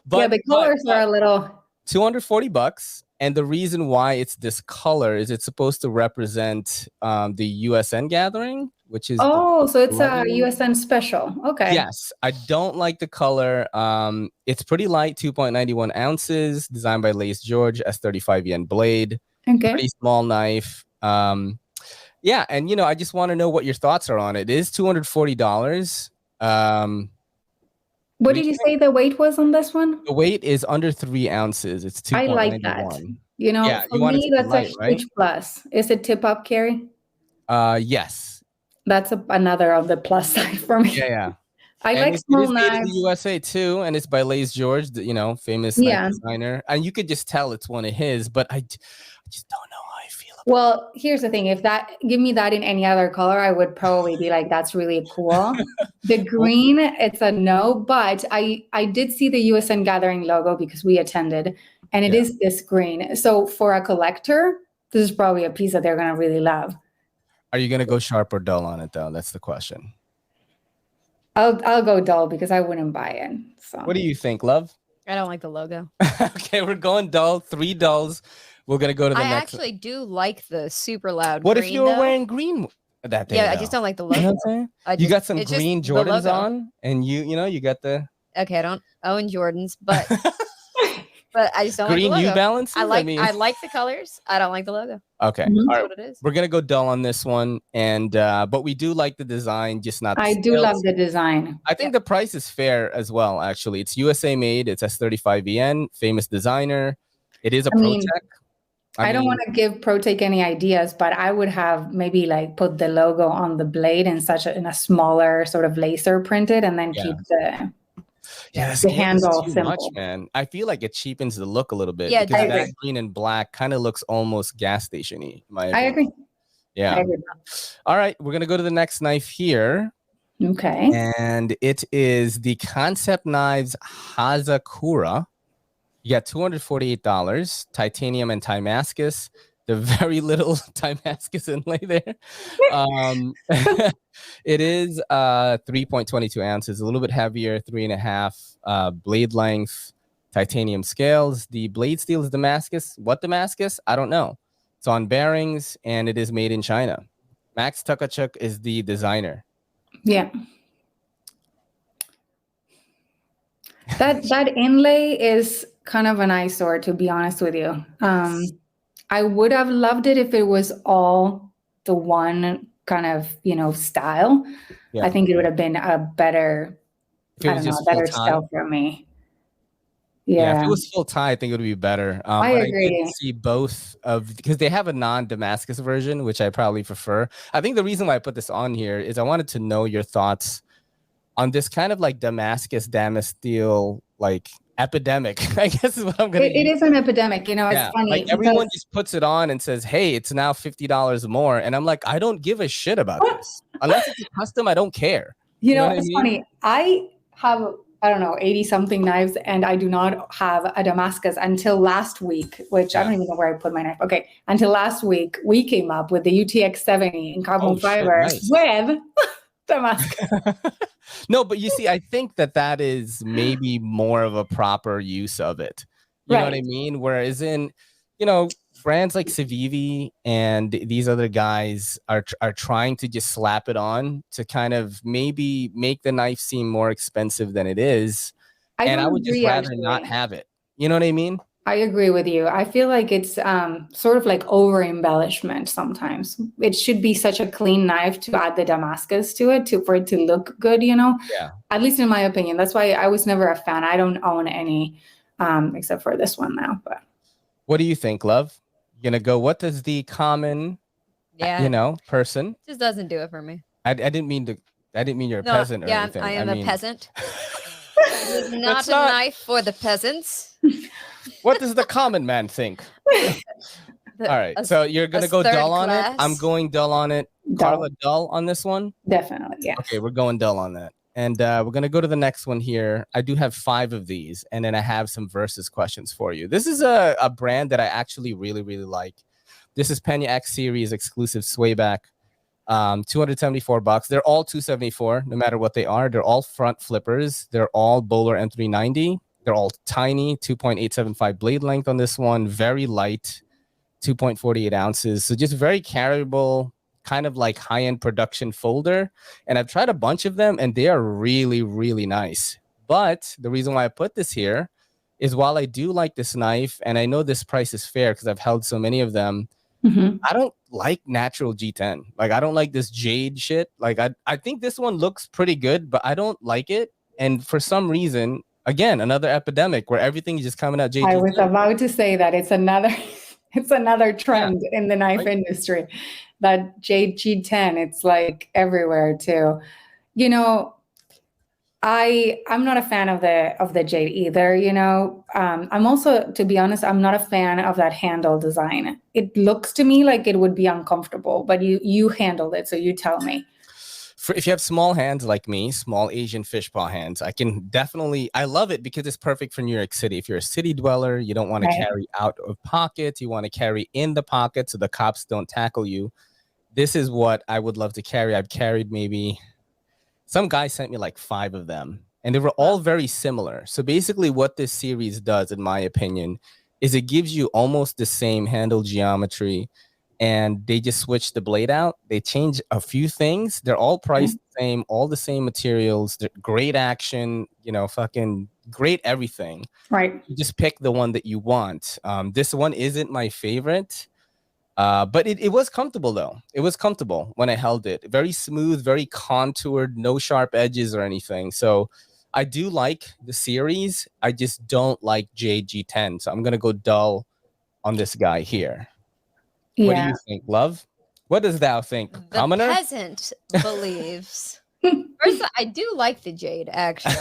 Speaker 2: But the colors are a little
Speaker 1: $240. And the reason why it's this color is it's supposed to represent the USN gathering, which is
Speaker 2: so it's a USN special. Okay.
Speaker 1: Yes, I don't like the color. It's pretty light, 2.91 ounces, designed by Lace George, S35 yen blade.
Speaker 2: Okay.
Speaker 1: Pretty small knife. Yeah, and I just want to know what your thoughts are on it. It is $240.
Speaker 2: What did you say the weight was on this one?
Speaker 1: The weight is under 3 ounces. It's 2.91. I like that.
Speaker 2: Yeah, for me, that's a huge plus. Is it tip up, Carrie?
Speaker 1: Yes.
Speaker 2: That's another of the plus side for me.
Speaker 1: Yeah.
Speaker 2: I like small knives.
Speaker 1: It's made in the USA too, and it's by Lace George, the famous knife designer. And you could just tell it's one of his, but I just don't know how I feel about
Speaker 2: Well, here's the thing. If give me that in any other color, I would probably be like, that's really cool. The green, it's a no, but I did see the USN Gathering logo because we attended, and it is this green. So for a collector, this is probably a piece that they're going to really love.
Speaker 1: Are you going to go sharp or dull on it, though? That's the question.
Speaker 2: I'll go dull because I wouldn't buy it. So.
Speaker 1: What do you think, love?
Speaker 3: I don't like the logo.
Speaker 1: Okay, we're going dull. 3 dulls. We're going to go to the next.
Speaker 3: I actually do like the super loud
Speaker 1: What
Speaker 3: green,
Speaker 1: if you were wearing green that day?
Speaker 3: Yeah, I just don't like the logo.
Speaker 1: You know what I'm saying? You got some green Jordans on, and you got the...
Speaker 3: Okay, I don't own Jordans, but... But I just don't
Speaker 1: green
Speaker 3: like the
Speaker 1: New
Speaker 3: logo.
Speaker 1: Balance.
Speaker 3: I like the colors. I don't like the logo.
Speaker 1: Okay, all right. What it is. We're gonna go dull on this one, and but we do like the design, just not.
Speaker 2: I do love the design.
Speaker 1: I think the price is fair as well. Actually, it's USA made. It's S35 yen. Famous designer. It is a ProTech.
Speaker 2: I don't want to give ProTech any ideas, but I would have maybe like put the logo on the blade in a smaller sort of laser printed, and then keep the. The handle
Speaker 1: too
Speaker 2: simple.
Speaker 1: Much, man. I feel like it cheapens the look a little bit.
Speaker 3: Yeah,
Speaker 1: because that green and black kind of looks almost gas station-y.
Speaker 2: I agree.
Speaker 1: Yeah.
Speaker 2: I agree.
Speaker 1: All right, we're gonna go to the next knife here.
Speaker 2: Okay.
Speaker 1: And it is the Concept Knives Hazakura. You got $248, titanium and Damascus. The very little Damascus inlay there. It is 3.22 ounces, a little bit heavier, 3.5 blade length, titanium scales. The blade steel is Damascus. What Damascus? I don't know. It's on bearings, and it is made in China. Max Tukachuk is the designer.
Speaker 2: Yeah. That inlay is kind of an eyesore, to be honest with you. I would have loved it if it was all the one kind of, style. Yeah. I think it would have been a better, better style for me. Yeah.
Speaker 1: If it was full tie, I think it would be better.
Speaker 2: I agree.
Speaker 1: I did see both because they have a non-Damascus version, which I probably prefer. I think the reason why I put this on here is I wanted to know your thoughts on this kind of like Damascus steel like epidemic, I guess is what I'm gonna
Speaker 2: It is an epidemic, it's funny.
Speaker 1: Like everyone just puts it on and says, hey, it's now $50 more. And I'm like, I don't give a shit about this. Unless it's a custom, I don't care.
Speaker 2: It's funny. I have, 80 something knives, and I do not have a Damascus until last week, which I don't even know where I put my knife. Okay. Until last week, we came up with the UTX 70 in carbon fiber with Damascus.
Speaker 1: No, but you see, I think that is maybe more of a proper use of it. You know what I mean? Whereas in, brands like Civivi and these other guys are trying to just slap it on to kind of maybe make the knife seem more expensive than it is. I would just rather not have it. You know what I mean?
Speaker 2: I agree with you. I feel like it's sort of like over embellishment sometimes. It should be such a clean knife to add the Damascus to it for it to look good, Yeah. At least in my opinion. That's why I was never a fan. I don't own any except for this one now. But
Speaker 1: what do you think, love? You're gonna go, what does the common person?
Speaker 3: Just doesn't do it for me.
Speaker 1: I didn't mean you're a peasant or anything.
Speaker 3: I am a peasant. It is not a knife for the peasants.
Speaker 1: What does the common man think? All right, so you're gonna go dull on it. I'm going dull on it. Carla, dull on this one?
Speaker 2: Definitely, yeah.
Speaker 1: Okay, we're going dull on that. And we're gonna go to the next one here. I do have 5 of these, and then I have some versus questions for you. This is a brand that I actually really, really like. This is Pena X Series exclusive swayback. $274. They're all $274, no matter what they are. They're all front flippers. They're all Bowler M390. They're all tiny, 2.875 blade length on this one, very light, 2.48 ounces. So just very carryable, kind of like high-end production folder. And I've tried a bunch of them and they are really, really nice. But the reason why I put this here is while I do like this knife, and I know this price is fair because I've held so many of them, I don't like natural G10. Like, I don't like this jade shit. Like, I think this one looks pretty good, but I don't like it. And for some reason, again, another epidemic where everything is just coming out jade.
Speaker 2: I was about to say that it's another trend in the knife industry. That jade G10, it's like everywhere too. You know, I'm not a fan of the jade either. You know, I'm also, to be honest, I'm not a fan of that handle design. It looks to me like it would be uncomfortable, but you handled it, so you tell me.
Speaker 1: If you have small hands like me, small Asian fishpaw hands, I love it because it's perfect for New York City. If you're a city dweller, you don't want to carry out of pocket. You want to carry in the pocket so the cops don't tackle you. This is what I would love to carry. I've carried some guy sent me like 5 of them and they were all very similar. So basically what this series does, in my opinion, is it gives you almost the same handle geometry and they just switch the blade out. They change a few things. They're all priced the same, all the same materials. They're great action, you know, fucking great everything.
Speaker 2: Right.
Speaker 1: You just pick the one that you want. This one isn't my favorite. But it was comfortable though. It was comfortable when I held it. Very smooth, very contoured, no sharp edges or anything. So I do like the series. I just don't like JG10. So I'm going to go dull on this guy here. Yeah. What do you think, love? What does thou think,
Speaker 3: the
Speaker 1: commoner?
Speaker 3: Peasant believes. First, I do like the jade, actually.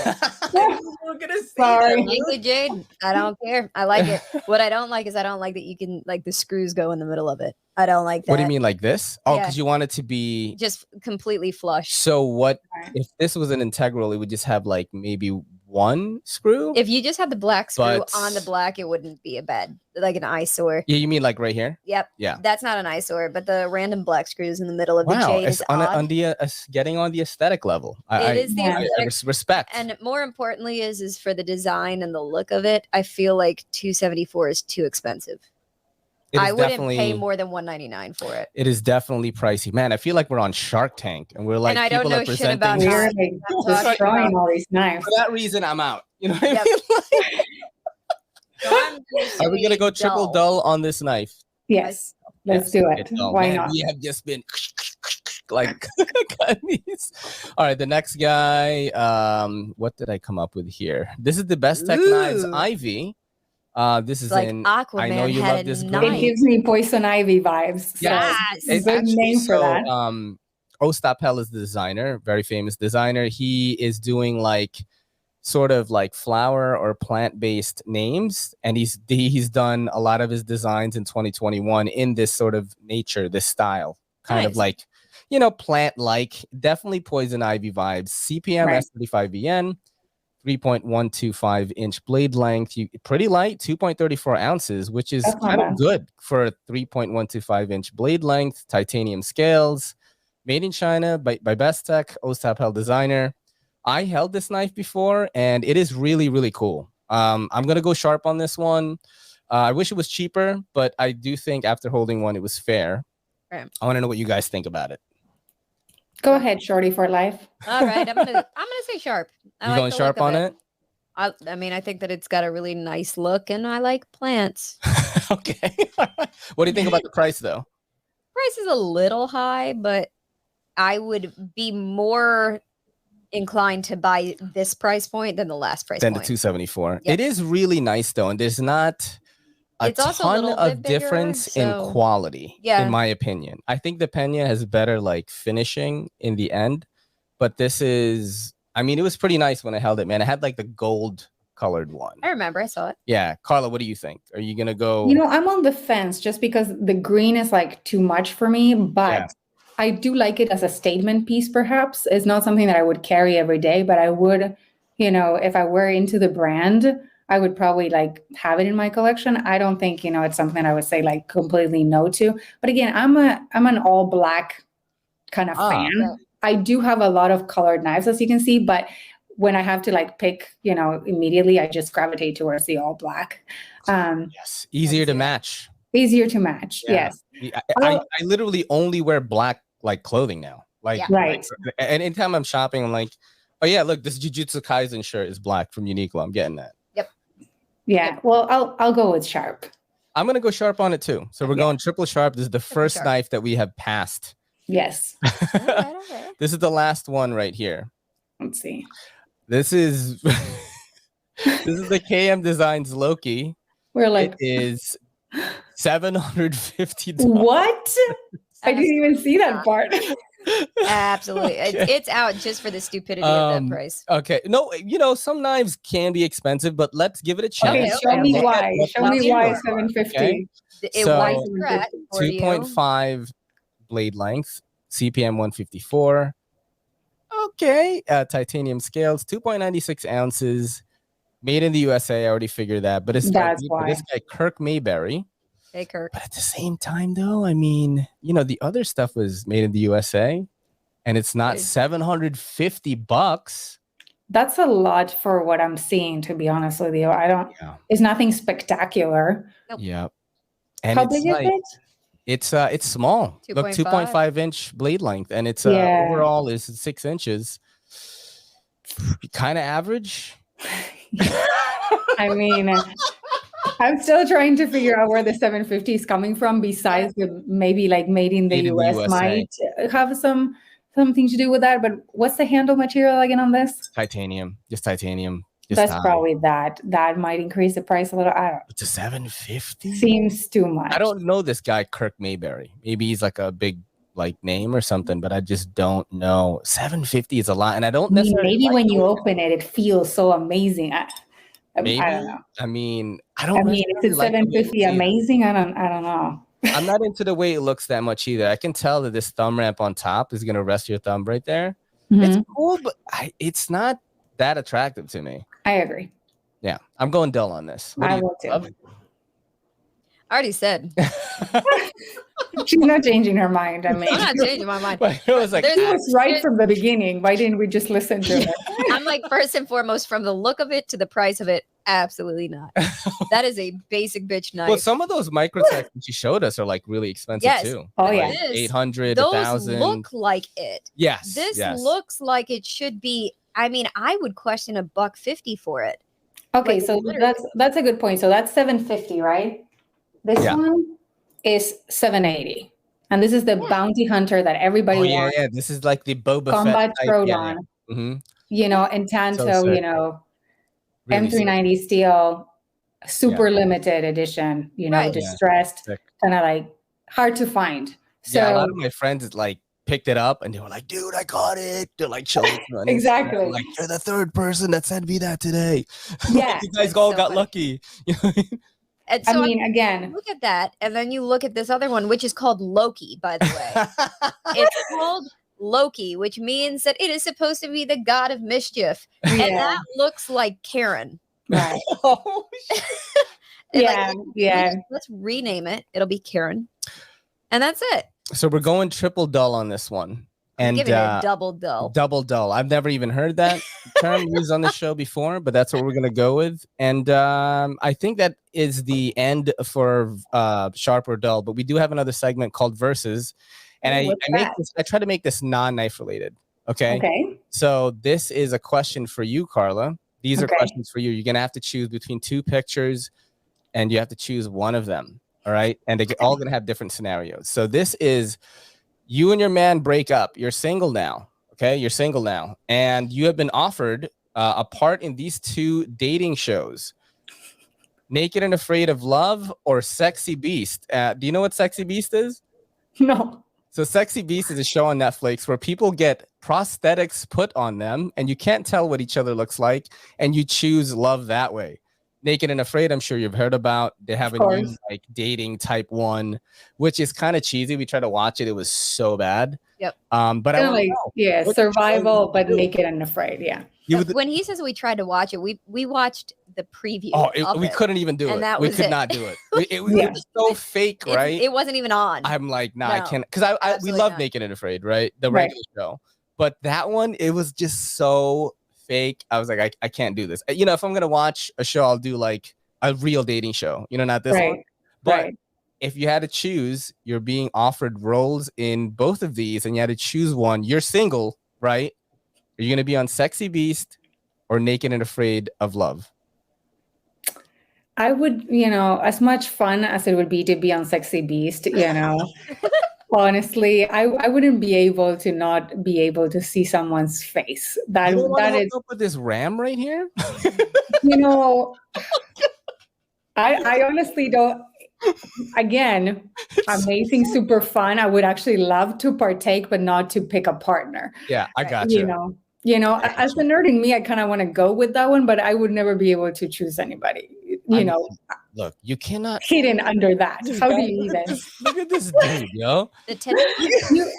Speaker 1: We're gonna say
Speaker 2: Sorry.
Speaker 3: I like the jade. I don't care. I like it. What I don't like is I don't like that you can, like, the screws go in the middle of it. I don't like that.
Speaker 1: What do you mean, like this? Oh, because you want it to be
Speaker 3: just completely flush.
Speaker 1: So what if this was an integral? It would just have like maybe one screw.
Speaker 3: If you just had the black screw on the black, it wouldn't be like an eyesore.
Speaker 1: Yeah, you mean like right here?
Speaker 3: Yep.
Speaker 1: Yeah.
Speaker 3: That's not an eyesore, but the random black screws in the middle of the jade
Speaker 1: it's
Speaker 3: is
Speaker 1: getting on the aesthetic level.
Speaker 3: It is the
Speaker 1: I respect.
Speaker 3: And more importantly is for the design and the look of it. I feel like $274 is too expensive. I wouldn't pay more than $199 for it.
Speaker 1: It is definitely pricey, man. I feel like we're on Shark Tank, and we're like,
Speaker 3: and I don't know shit about
Speaker 2: we're destroying all these knives.
Speaker 1: For that reason, I'm out. You know what I mean? Are we gonna go triple dull on this knife?
Speaker 2: Yes, let's do it. Why not?
Speaker 1: We have just been like these. All right, the next guy. What did I come up with here? This is the Best Tech Knives Ivy. This is
Speaker 3: like
Speaker 1: in
Speaker 3: Aquaman.
Speaker 1: I know you love this.
Speaker 2: It gives me Poison Ivy vibes. So
Speaker 1: yes,
Speaker 2: it's a good name for that.
Speaker 1: Ostapel is the designer, very famous designer. He is doing like sort of like flower or plant-based names, and he's done a lot of his designs in 2021 in this sort of nature, this style, kind of like, you know, plant-like, definitely Poison Ivy vibes. CPM S35VN. 3.125 inch blade length, pretty light, 2.34 ounces, which is kind of good for a 3.125 inch blade length. Titanium scales, made in China by Best Tech, Ostapel designer. I held this knife before and it is really, really cool. I'm gonna go sharp on this one. I wish it was cheaper, but I do think after holding one, it was fair. I want to know what you guys think about it.
Speaker 2: Go ahead, Shorty for life.
Speaker 3: All right, I'm gonna say sharp.
Speaker 1: You going sharp on it?
Speaker 3: I mean, I think that it's got a really nice look, and I like plants.
Speaker 1: Okay. What do you think about the price, though?
Speaker 3: Price is a little high, but I would be more inclined to buy this price point than the last price point.
Speaker 1: Than the $274. Yep. It is really nice, though, and there's not a ton of difference in quality, in my opinion. I think the Pena has better like finishing in the end, but this is, I mean, it was pretty nice when I held it, man. I had like the gold colored one.
Speaker 3: I remember, I saw it.
Speaker 1: Yeah. Carla, what do you think? Are you gonna go?
Speaker 2: You know, I'm on the fence just because the green is like too much for me, but I do like it as a statement piece, perhaps. It's not something that I would carry every day, but I would, you know, if I were into the brand, I would probably like have it in my collection. I don't think, you know, it's something I would say like completely no to. But again, I'm an all black kind of fan. I do have a lot of colored knives, as you can see, but when I have to like pick, immediately, I just gravitate towards the all black.
Speaker 1: Yes, easier to match.
Speaker 2: Easier to match.
Speaker 1: Yeah.
Speaker 2: Yes.
Speaker 1: I literally only wear black like clothing now. Like,
Speaker 2: right.
Speaker 1: And anytime I'm shopping, I'm like, oh yeah, look, this Jujutsu Kaisen shirt is black from Uniqlo. I'm getting that.
Speaker 3: Yep.
Speaker 2: Yeah.
Speaker 3: Yep.
Speaker 2: Well, I'll go with sharp.
Speaker 1: I'm gonna go sharp on it too. So we're going triple sharp. This is the first knife that we have passed.
Speaker 2: Yes.
Speaker 3: Okay.
Speaker 1: This is the last one right here.
Speaker 2: Let's see.
Speaker 1: This is the KM Designs Loki.
Speaker 2: We're like,
Speaker 1: it is $750.
Speaker 2: What? I didn't even see that part.
Speaker 3: Absolutely. Okay. It's out just for the stupidity of that price.
Speaker 1: Okay. No, some knives can be expensive, but let's give it a chance.
Speaker 2: Okay, show me why. Show me why $750.
Speaker 1: Okay?
Speaker 3: It
Speaker 1: so,
Speaker 3: was
Speaker 1: 2.5 blade length, CPM 154. Okay. Titanium scales, 2.96 ounces. Made in the USA. I already figured that. But it's
Speaker 2: That's why.
Speaker 1: This guy, Kirk Mayberry.
Speaker 3: Hey, Kirk.
Speaker 1: But at the same time, though, I mean, the other stuff was made in the USA, and it's not $750.
Speaker 2: That's a lot for what I'm seeing, to be honest with you. It's nothing spectacular.
Speaker 3: Nope.
Speaker 1: Yeah. And
Speaker 2: how big is it?
Speaker 1: It's small.
Speaker 3: 2.5.
Speaker 1: Look, 2.5 inch blade length, and it's overall is 6 inches. Kind of average.
Speaker 2: I mean, I'm still trying to figure out where the 750 is coming from. Besides the maybe like made in the US might have something to do with that. But what's the handle material again on this?
Speaker 1: Titanium, just titanium.
Speaker 2: That's probably that might increase the price a little. I don't.
Speaker 1: It's a $750.
Speaker 2: Seems too much.
Speaker 1: I don't know this guy Kirk Mayberry. Maybe he's like a big name or something, but I just don't know. $750 is a lot, and I don't necessarily.
Speaker 2: Maybe when you open it, it feels so amazing.
Speaker 1: Maybe.
Speaker 2: I don't know.
Speaker 1: I mean,
Speaker 2: is it $750 amazing? I don't know.
Speaker 1: I'm not into the way it looks that much either. I can tell that this thumb ramp on top is gonna rest your thumb right there. Mm-hmm. It's cool, but it's not that attractive to me.
Speaker 2: I agree.
Speaker 1: Yeah, I'm going dull on this.
Speaker 2: I will too.
Speaker 3: I already said.
Speaker 2: She's not changing her mind. I mean,
Speaker 3: I'm not changing my mind.
Speaker 1: It was like,
Speaker 2: she was right from the beginning. Why didn't we just listen to her?
Speaker 3: I'm like, first and foremost, from the look of it to the price of it, absolutely not. That is a basic bitch knife.
Speaker 1: Well, some of those Microtech that she showed us are like really expensive too.
Speaker 2: Oh yeah,
Speaker 1: like 800,
Speaker 3: those
Speaker 1: 1,000.
Speaker 3: look like it.
Speaker 1: Yes.
Speaker 3: This looks like it should be. I mean, I would question $150 for it.
Speaker 2: Okay, so that's a good point. So that's $750, right? This one is $780, and this is the bounty hunter that everybody wants.
Speaker 1: Yeah. This is like the Boba
Speaker 2: Combat
Speaker 1: Fett
Speaker 2: Throwdown. And Tanto, M390 steel, super limited edition. Distressed, kind of like hard to find. So
Speaker 1: a lot of my friends picked it up and they were like, dude, I got it. They're like chilling.
Speaker 2: Exactly.
Speaker 1: Like, you're the third person that sent me that today.
Speaker 2: Yeah.
Speaker 1: You guys all got lucky.
Speaker 3: And so
Speaker 2: again,
Speaker 3: look at that. And then you look at this other one, which is called Loki, by the way. It's called Loki, which means that it is supposed to be the god of mischief. And that looks like Karen.
Speaker 2: Right.
Speaker 3: Let's rename it. It'll be Karen. And that's it.
Speaker 1: So we're going triple dull on this one. And
Speaker 3: giving it double dull.
Speaker 1: Double dull. I've never even heard that term used on the show before, but that's what we're gonna go with. And I think that is the end for sharp or dull. But we do have another segment called Versus, and I try to make this non-knife related. Okay. So this is a question for you, Carla. These are questions for you. You're gonna have to choose between two pictures, and you have to choose one of them. All right, and they're all gonna have different scenarios. So this is. You and your man break up. You're single now. Okay. You're single now. And you have been offered a part in these two dating shows, Naked and Afraid of Love or Sexy Beast. Do you know what Sexy Beast is?
Speaker 2: No.
Speaker 1: So Sexy Beast is a show on Netflix where people get prosthetics put on them and you can't tell what each other looks like. And you choose love that way. Naked and Afraid, I'm sure you've heard about. They have a new dating type one, which is kind of cheesy. We tried to watch it. It was so bad.
Speaker 3: Yep.
Speaker 1: But I don't know.
Speaker 2: Survival, but Naked and Afraid. Yeah.
Speaker 3: When he says we tried to watch it, we watched the preview.
Speaker 1: We couldn't even do it. We could not do it. It was so fake, right?
Speaker 3: It wasn't even on.
Speaker 1: I'm like, I can't, because we love Naked and Afraid, right? The regular show. But that one, it was just so fake. I was like, I can't do this. You know, if I'm gonna watch a show, I'll do like a real dating show. You know, not this one. But if you had to choose, you're being offered roles in both of these, and you had to choose one. You're single, right? Are you gonna be on Sexy Beast or Naked and Afraid of Love?
Speaker 2: I would, as much fun as it would be to be on Sexy Beast, honestly, I wouldn't be able to not be able to see someone's face.
Speaker 1: You don't want to hook up with this ram right here?
Speaker 2: I honestly don't. Again, amazing, super fun. I would actually love to partake, but not to pick a partner.
Speaker 1: Yeah, I got you.
Speaker 2: As a nerd in me, I kind of want to go with that one, but I would never be able to choose anybody.
Speaker 1: Look, you cannot
Speaker 2: hidden under that. How do you even?
Speaker 1: Look at this dude, yo.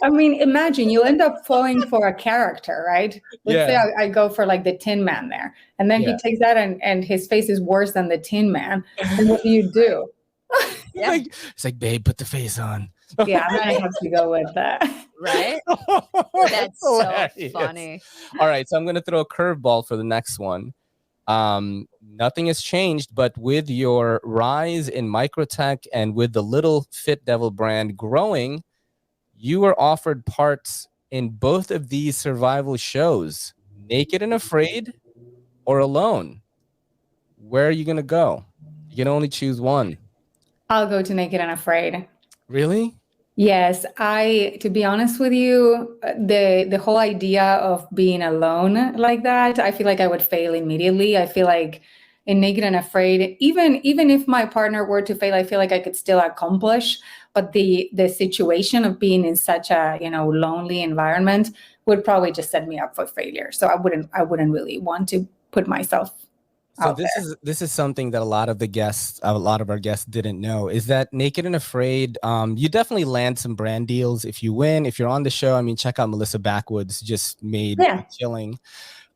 Speaker 2: Imagine you end up falling for a character, right? Let's say I go for like the Tin Man there, and then he takes that and his face is worse than the Tin Man. And what do?
Speaker 1: It's like, babe, put the face on.
Speaker 2: Yeah, I'm gonna have to go with that.
Speaker 3: Right? That's so funny.
Speaker 1: All right, so I'm gonna throw a curveball for the next one. Nothing has changed, but with your rise in Microtech and with the LittleFitDevil brand growing, you were offered parts in both of these survival shows, Naked and Afraid or Alone. Where are you gonna go? You can only choose one.
Speaker 2: I'll go to Naked and Afraid.
Speaker 1: Really?
Speaker 2: Yes, to be honest with you, the whole idea of being alone like that, I feel like I would fail immediately. I feel like in Naked and Afraid, even if my partner were to fail, I feel like I could still accomplish. But the situation of being in such a lonely environment would probably just set me up for failure. So I wouldn't really want to put myself.
Speaker 1: So this is something that a lot of our guests didn't know, is that Naked and Afraid, you definitely land some brand deals if you win. If you're on the show, I mean, check out Melissa Backwoods, just made a killing.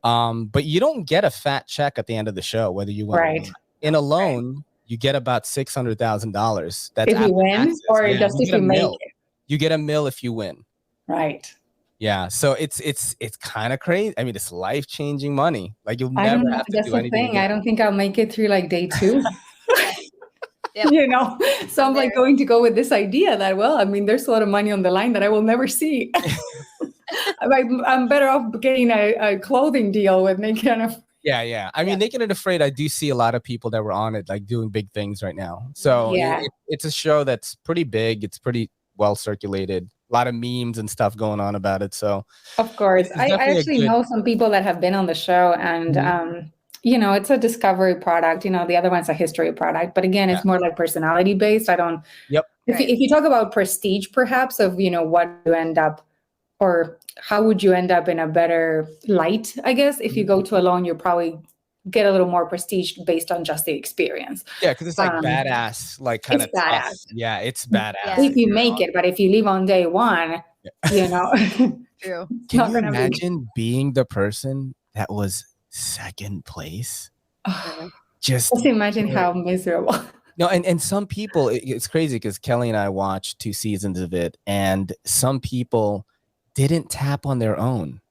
Speaker 1: But you don't get a fat check at the end of the show, whether you win. Right. In Alone, you get about $600,000. That's
Speaker 2: if you win, or just if you make it.
Speaker 1: You get $1 million if you win.
Speaker 2: Right.
Speaker 1: Yeah, so it's kind of crazy. I mean, it's life-changing money. Like you'll never have to do anything.
Speaker 2: That's the thing. I don't think I'll make it through like day 2. So I'm like going to go with this idea that, well, I mean, there's a lot of money on the line that I will never see. I'm better off getting a clothing deal with Naked and Afraid.
Speaker 1: Yeah. I mean, Naked and Afraid, I do see a lot of people that were on it, like doing big things right now. So it's a show that's pretty big. It's pretty well circulated. A lot of memes and stuff going on about it. So
Speaker 2: of course, I actually know some people that have been on the show, and it's a discovery product. The other one's a history product, but again, it's more like personality based. I don't.
Speaker 1: Yep.
Speaker 2: If you talk about prestige, perhaps of what you end up, or how would you end up in a better light? I guess if you go to Alone, you probably get a little more prestige based on just the experience.
Speaker 1: Yeah, because it's like badass, like kind of badass. Yeah, it's badass.
Speaker 2: If you make it, but if you leave on day 1,
Speaker 3: True.
Speaker 1: Can you imagine being the person that was second place? Just
Speaker 2: imagine how miserable.
Speaker 1: No, and some people, it's crazy because Kelly and I watched 2 seasons of it, and some people didn't tap on their own.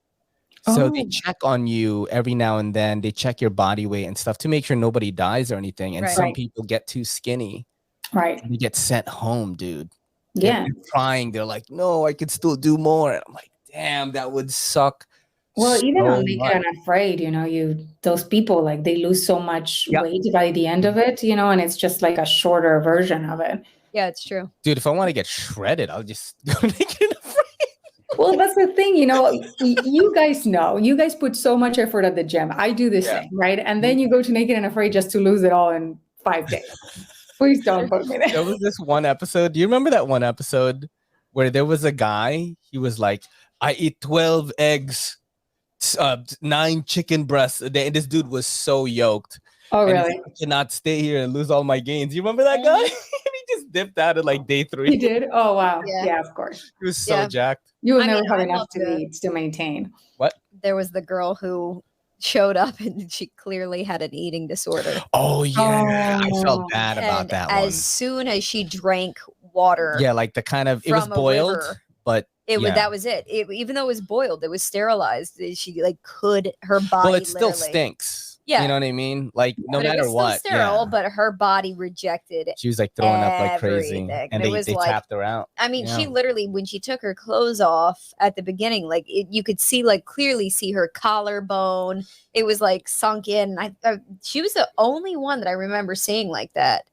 Speaker 1: So they check on you every now and then. They check your body weight and stuff to make sure nobody dies or anything. And some people get too skinny.
Speaker 2: Right.
Speaker 1: And you get sent home, dude.
Speaker 2: Yeah.
Speaker 1: They're crying. They're like, no, I could still do more. And I'm like, damn, that would suck.
Speaker 2: Well, even on Naked and Afraid, those people, like, they lose so much weight by the end of it, and it's just like a shorter version of it.
Speaker 3: Yeah, it's true.
Speaker 1: Dude, if I want to get shredded, I'll just go Naked and Afraid.
Speaker 2: Well, that's the thing, you guys know, you guys put so much effort at the gym. I do the same, right? And then you go to Naked and Afraid just to lose it all in 5 days. Please don't put me there.
Speaker 1: There was this one episode. Do you remember that one episode where there was a guy? He was like, I eat 12 eggs, 9 chicken breasts a day. And this dude was so yoked.
Speaker 2: Oh, really?
Speaker 1: I cannot stay here and lose all my gains. You remember that guy? He just dipped out at like day 3.
Speaker 2: He did? Oh, wow. Yeah, of course.
Speaker 1: He was so jacked.
Speaker 2: You will never have enough to eat to maintain.
Speaker 1: What?
Speaker 3: There was the girl who showed up and she clearly had an eating disorder.
Speaker 1: Oh, yeah. I felt bad about that one.
Speaker 3: As soon as she drank water.
Speaker 1: Yeah, like the kind of, it was boiled. but
Speaker 3: that was it. Even though it was boiled, it was sterilized. She like her body.
Speaker 1: Well, it still stinks.
Speaker 3: Yeah.
Speaker 1: You know what I mean? Like no
Speaker 3: but
Speaker 1: matter
Speaker 3: it was
Speaker 1: what.
Speaker 3: Still sterile, but her body rejected.
Speaker 1: She was like throwing up like crazy. And they tapped her out.
Speaker 3: I mean, she literally, when she took her clothes off at the beginning, like you could see, like clearly see her collarbone. It was like sunk in. She was the only one that I remember seeing like that.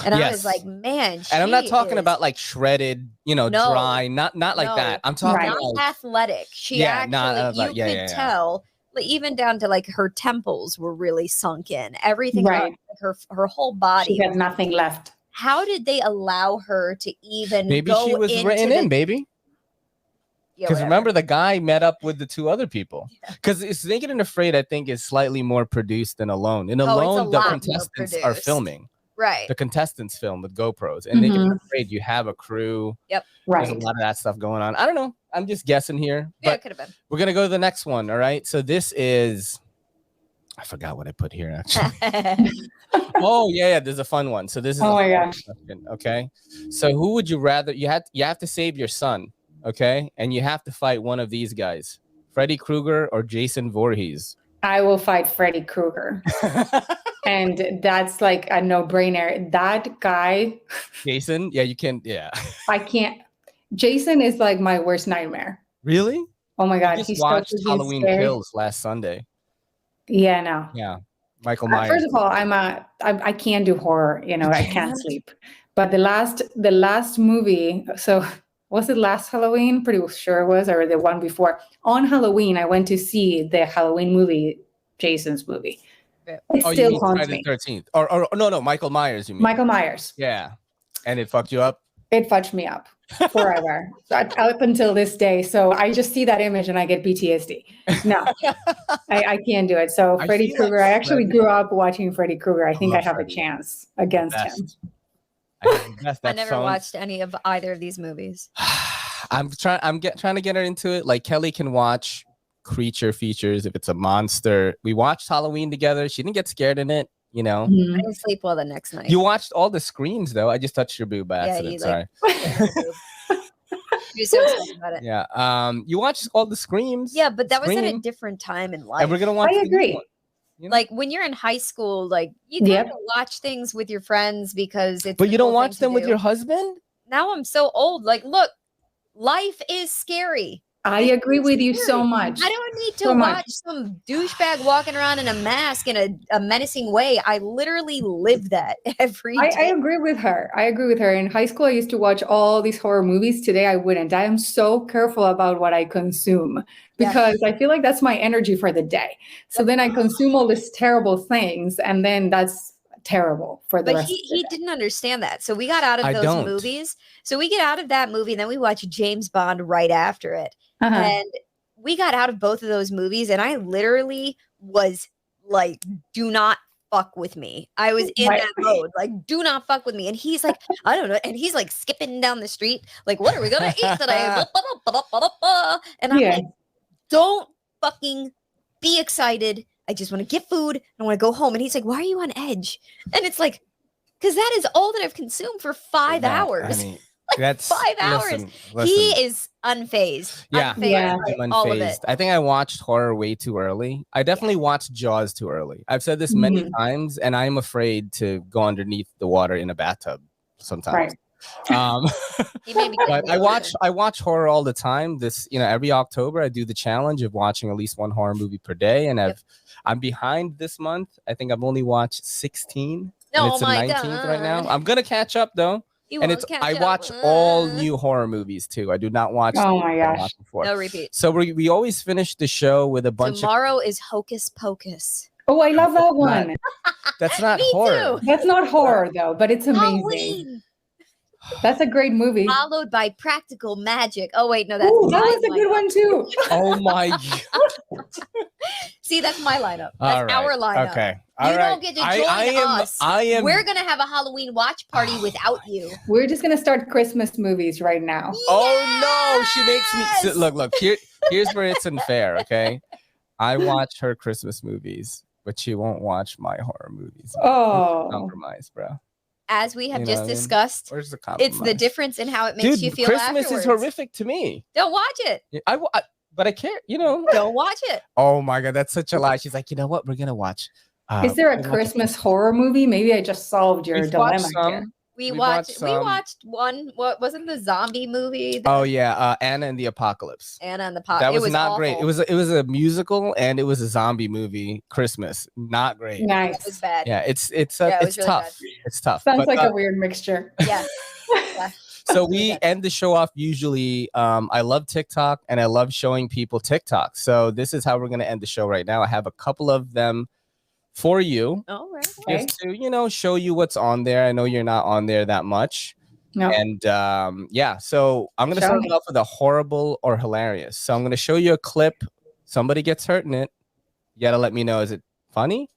Speaker 3: And I was like, man.
Speaker 1: And I'm not talking about like shredded, dry, not like that. I'm talking
Speaker 3: not
Speaker 1: about
Speaker 3: athletic. She actually, you could tell. Even down to like her temples were really sunk in. Everything,
Speaker 2: right.
Speaker 3: Her whole body.
Speaker 2: She had nothing left.
Speaker 3: How did they allow her to even?
Speaker 1: Maybe she was written in, baby. Because remember, the guy met up with the two other people. Because it's Naked and Afraid, I think, is slightly more produced than Alone. In Alone, the contestants are filming.
Speaker 3: Right.
Speaker 1: The contestants film with GoPros. And Naked and Afraid, you have a crew.
Speaker 3: Yep.
Speaker 2: Right.
Speaker 1: There's a lot of that stuff going on. I don't know. I'm just guessing here.
Speaker 3: Yeah, it could have been.
Speaker 1: We're going to go to the next one. All right. So this is, I forgot what I put here, actually. Oh, yeah. There's a fun one. So this is
Speaker 2: oh my gosh.
Speaker 1: Question, okay. So who would you rather, you have to save your son. Okay. And you have to fight one of these guys, Freddy Krueger or Jason Voorhees.
Speaker 2: I will fight Freddy Krueger. And that's like a no-brainer. That guy.
Speaker 1: Jason? Yeah, you can. Yeah.
Speaker 2: I can't. Jason is like my worst nightmare.
Speaker 1: Really?
Speaker 2: Oh my God.
Speaker 1: I just watched Halloween Kills last Sunday.
Speaker 2: Yeah, no.
Speaker 1: Yeah. Michael Myers.
Speaker 2: First of all, I can't do horror. I can't sleep. But the last movie, so was it last Halloween? Pretty sure it was, or the one before. On Halloween, I went to see the Halloween movie, Jason's movie. It still haunts me.
Speaker 1: 13th. Or no, Michael Myers, you mean?
Speaker 2: Michael Myers.
Speaker 1: Yeah. And it fucked you up?
Speaker 2: It fucked me up forever. Up until this day. So I just see that image and I get PTSD. No, I can't do it. So Freddy Krueger, I actually grew up watching Freddy Krueger. I think I have Freddy. A chance against him.
Speaker 3: I never watched any of either of these movies.
Speaker 1: I'm trying to get her into it. Like Kelly can watch creature features if it's a monster. We watched Halloween together. She didn't get scared in it. I
Speaker 3: didn't sleep well the next night.
Speaker 1: You watched all the screams though. I just touched your boob by accident. Sorry.
Speaker 3: You're so excited about it.
Speaker 1: Yeah. You watched all the screams.
Speaker 3: Yeah, but that was at a different time in life.
Speaker 1: And we're gonna watch.
Speaker 2: I agree.
Speaker 3: Like when you're in high school, like you kind of watch things with your friends because it's.
Speaker 1: But you don't watch them with your husband?
Speaker 3: Now I'm so old. Like, look, life is scary.
Speaker 2: I agree with you so much.
Speaker 3: I don't need to watch some douchebag walking around in a mask in a menacing way. I literally live that every day.
Speaker 2: I agree with her. In high school, I used to watch all these horror movies. Today, I wouldn't. I am so careful about what I consume because I feel like that's my energy for the day. So then I consume all these terrible things, and then that's terrible for the rest of the day.
Speaker 3: He didn't understand that. So we got out of those movies. So we get out of that movie, and then we watch James Bond right after it. And we got out of both of those movies, and I literally was like, do not fuck with me. I was in that mode, like, do not fuck with me. And he's like, I don't know. And he's like skipping down the street, like, what are we going to eat today? And I'm like, don't fucking be excited. I just want to get food. I want to go home. And he's like, why are you on edge? And it's like, because that is all that I've consumed for 5 hours. I mean, that's 5 hours. Listen. He is unfazed.
Speaker 1: Yeah,
Speaker 3: unfazed. All of it.
Speaker 1: I think I watched horror way too early. I definitely watched Jaws too early. I've said this many times, and I'm afraid to go underneath the water in a bathtub sometimes. But I watch horror all the time. Every October I do the challenge of watching at least one horror movie per day, and I'm behind this month. I think I've only watched 16.
Speaker 3: No,
Speaker 1: and it's the 19th right now. I'm gonna catch up though. I watch all new horror movies too. I do not watch.
Speaker 2: Oh my gosh!
Speaker 3: No repeat.
Speaker 1: So we always finish the show with a bunch.
Speaker 3: Tomorrow is Hocus Pocus.
Speaker 2: Oh, I love that one.
Speaker 1: That's not horror.
Speaker 2: That's not horror though, but it's amazing. Halloween. That's a great movie.
Speaker 3: Followed by Practical Magic. Oh wait, no, that
Speaker 2: was a good one too.
Speaker 1: Oh my god!
Speaker 3: See, that's my lineup. That's our lineup.
Speaker 1: Okay.
Speaker 3: You don't get to join us. We're gonna have a Halloween watch party without you.
Speaker 2: We're just gonna start Christmas movies right now.
Speaker 3: Yes!
Speaker 1: Oh no, she makes me look. Here's where it's unfair. Okay, I watch her Christmas movies, but she won't watch my horror movies.
Speaker 2: Oh,
Speaker 1: compromise, bro.
Speaker 3: as we have just discussed,
Speaker 1: where's the compromise?
Speaker 3: It's the difference in how it makes you feel
Speaker 1: Christmas
Speaker 3: afterwards.
Speaker 1: is horrific to me.
Speaker 3: Don't watch it.
Speaker 1: But I can't,
Speaker 3: Don't watch it.
Speaker 1: Oh my God, that's such a lie. She's like, you know what? We're gonna watch.
Speaker 2: Is there a Christmas horror movie? Maybe I just solved your dilemma here.
Speaker 3: We watched one. What wasn't the zombie movie?
Speaker 1: Oh yeah, Anna and the Apocalypse.
Speaker 3: Anna and the Apocalypse.
Speaker 1: That was not
Speaker 3: awful.
Speaker 1: great. It was a musical and it was a zombie movie. Christmas, not great.
Speaker 2: Nice.
Speaker 3: It was bad.
Speaker 1: Yeah, it's
Speaker 3: really
Speaker 1: tough.
Speaker 3: bad.
Speaker 1: It's tough.
Speaker 2: Sounds like a weird mixture.
Speaker 3: Yeah.
Speaker 1: So we end the show off usually. I love TikTok and I love showing people TikTok. So this is how we're gonna end the show right now. I have a couple of them for you.
Speaker 3: All right.
Speaker 1: Just to show you what's on there. I know you're not on there that much.
Speaker 2: No.
Speaker 1: And yeah, so I'm gonna start off with a horrible or hilarious. So I'm gonna show you a clip. Somebody gets hurt in it. You gotta let me know, is it funny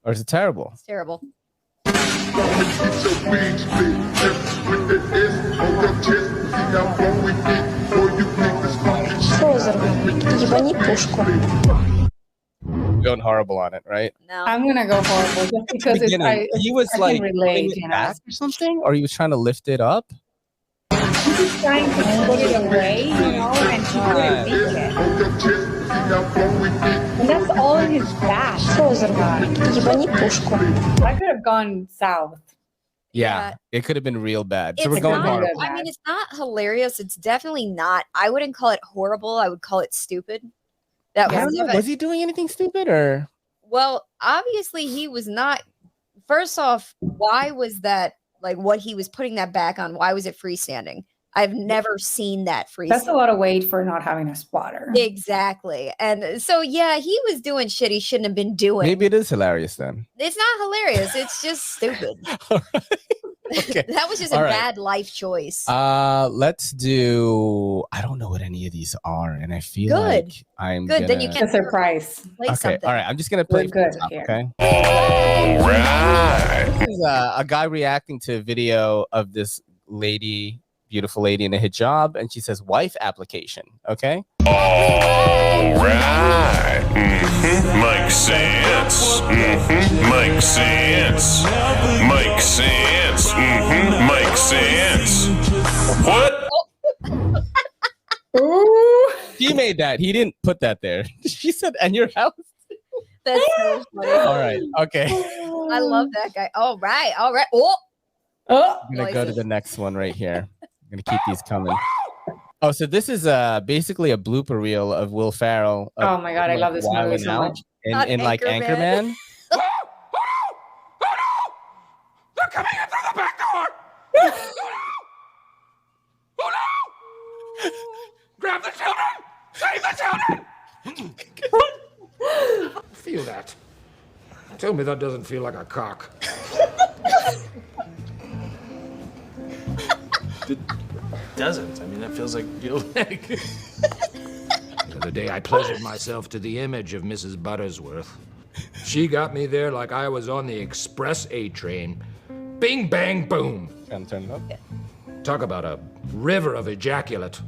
Speaker 1: or is it terrible?
Speaker 3: It's terrible.
Speaker 1: Going horrible on it, right?
Speaker 3: No.
Speaker 2: I'm gonna go horrible just because
Speaker 1: he was like
Speaker 2: relate,
Speaker 1: back or something, or he was trying to lift it up.
Speaker 2: He was trying to put it away, and he couldn't reach it. And that's all in his back. I could have gone south.
Speaker 1: Yeah, it could have been real bad. So
Speaker 3: It's
Speaker 1: we're going
Speaker 3: not,
Speaker 1: horrible.
Speaker 3: I mean, it's not hilarious. It's definitely not. I wouldn't call it horrible. I would call it stupid.
Speaker 1: Was he doing anything stupid or?
Speaker 3: Well, obviously he was not. First off, why was that, like, what he was putting that back on? Why was it freestanding? I've never seen that freestanding.
Speaker 2: That's a lot of weight for not having a spotter.
Speaker 3: Exactly. And so, yeah, he was doing shit he shouldn't have been doing.
Speaker 1: Maybe it is hilarious then.
Speaker 3: It's not hilarious. It's just stupid.
Speaker 1: Okay.
Speaker 3: That was just a bad life choice.
Speaker 1: Let's do. I don't know what any of these are, and I feel like I'm
Speaker 3: good. Then you can
Speaker 2: surprise.
Speaker 3: Play something.
Speaker 1: All right. I'm just gonna play.
Speaker 2: Good
Speaker 1: top,
Speaker 2: here.
Speaker 1: okay. All right. This is a guy reacting to a video of this lady, beautiful lady in a hijab, and she says wife application. Okay.
Speaker 4: All right. Makes sense. Makes sense. Makes sense. Makes sense. What?
Speaker 2: Ooh.
Speaker 1: He made that. He didn't put that there. She said, "And your house."
Speaker 3: That's so funny.
Speaker 1: All right. Okay.
Speaker 3: I love that guy. All right. All right. Oh.
Speaker 1: I'm gonna go to the next one right here. I'm gonna keep these coming. Oh, so this is basically a blooper reel of Will Ferrell.
Speaker 2: Oh my God, I love this movie so much.
Speaker 1: In like Anchorman.
Speaker 4: Oh no! They're coming in through the back door! Oh no! Oh no! Grab the children! Save the children! Feel that. Tell me that doesn't feel like a cock.
Speaker 5: It doesn't. I mean, that feels like your leg.
Speaker 4: The other day, I pleasured myself to the image of Mrs. Buttersworth. She got me there like I was on the Express A train. Bing, bang, boom.
Speaker 1: Trying to turn it up.
Speaker 4: Talk about a river of ejaculate.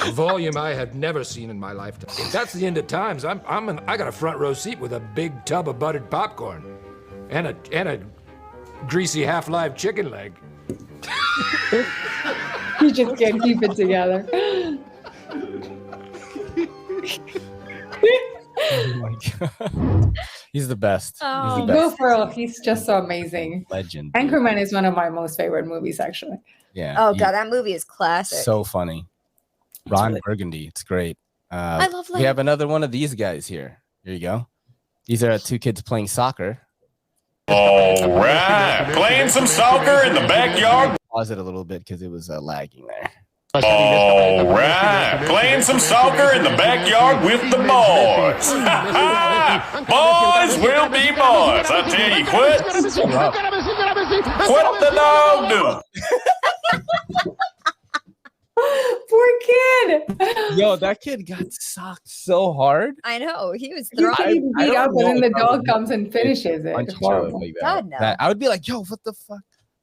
Speaker 4: A volume I had never seen in my lifetime. If that's the end of times, I got a front row seat with a big tub of buttered popcorn and a greasy half-live chicken leg.
Speaker 2: You just can't keep it together.
Speaker 1: Oh my God. He's the best.
Speaker 3: Oh.
Speaker 1: He's the
Speaker 2: Will
Speaker 1: best.
Speaker 2: Ferrell, he's just so amazing.
Speaker 1: Legend.
Speaker 2: Anchorman is one of my most favorite movies, actually.
Speaker 1: Yeah.
Speaker 3: Oh God, that movie is classic.
Speaker 1: So funny. Ron Burgundy. It's great.
Speaker 3: I love.
Speaker 1: We have another one of these guys here. Here you go. These are two kids playing soccer.
Speaker 4: All right, playing some soccer in the backyard.
Speaker 1: Pause it a little bit because it was lagging there.
Speaker 4: All right, playing some soccer in the backyard with the boys. Boys will be boys. I tell you what the dog do?
Speaker 2: Poor kid.
Speaker 1: Yo, that kid got socked so hard.
Speaker 3: I know he was
Speaker 2: He's
Speaker 3: throwing.
Speaker 2: getting beat up, and then the dog comes and finishes it.
Speaker 1: Punch each other
Speaker 2: Horrible.
Speaker 1: like that.
Speaker 3: God, no.
Speaker 1: I would be like, yo, what the fuck?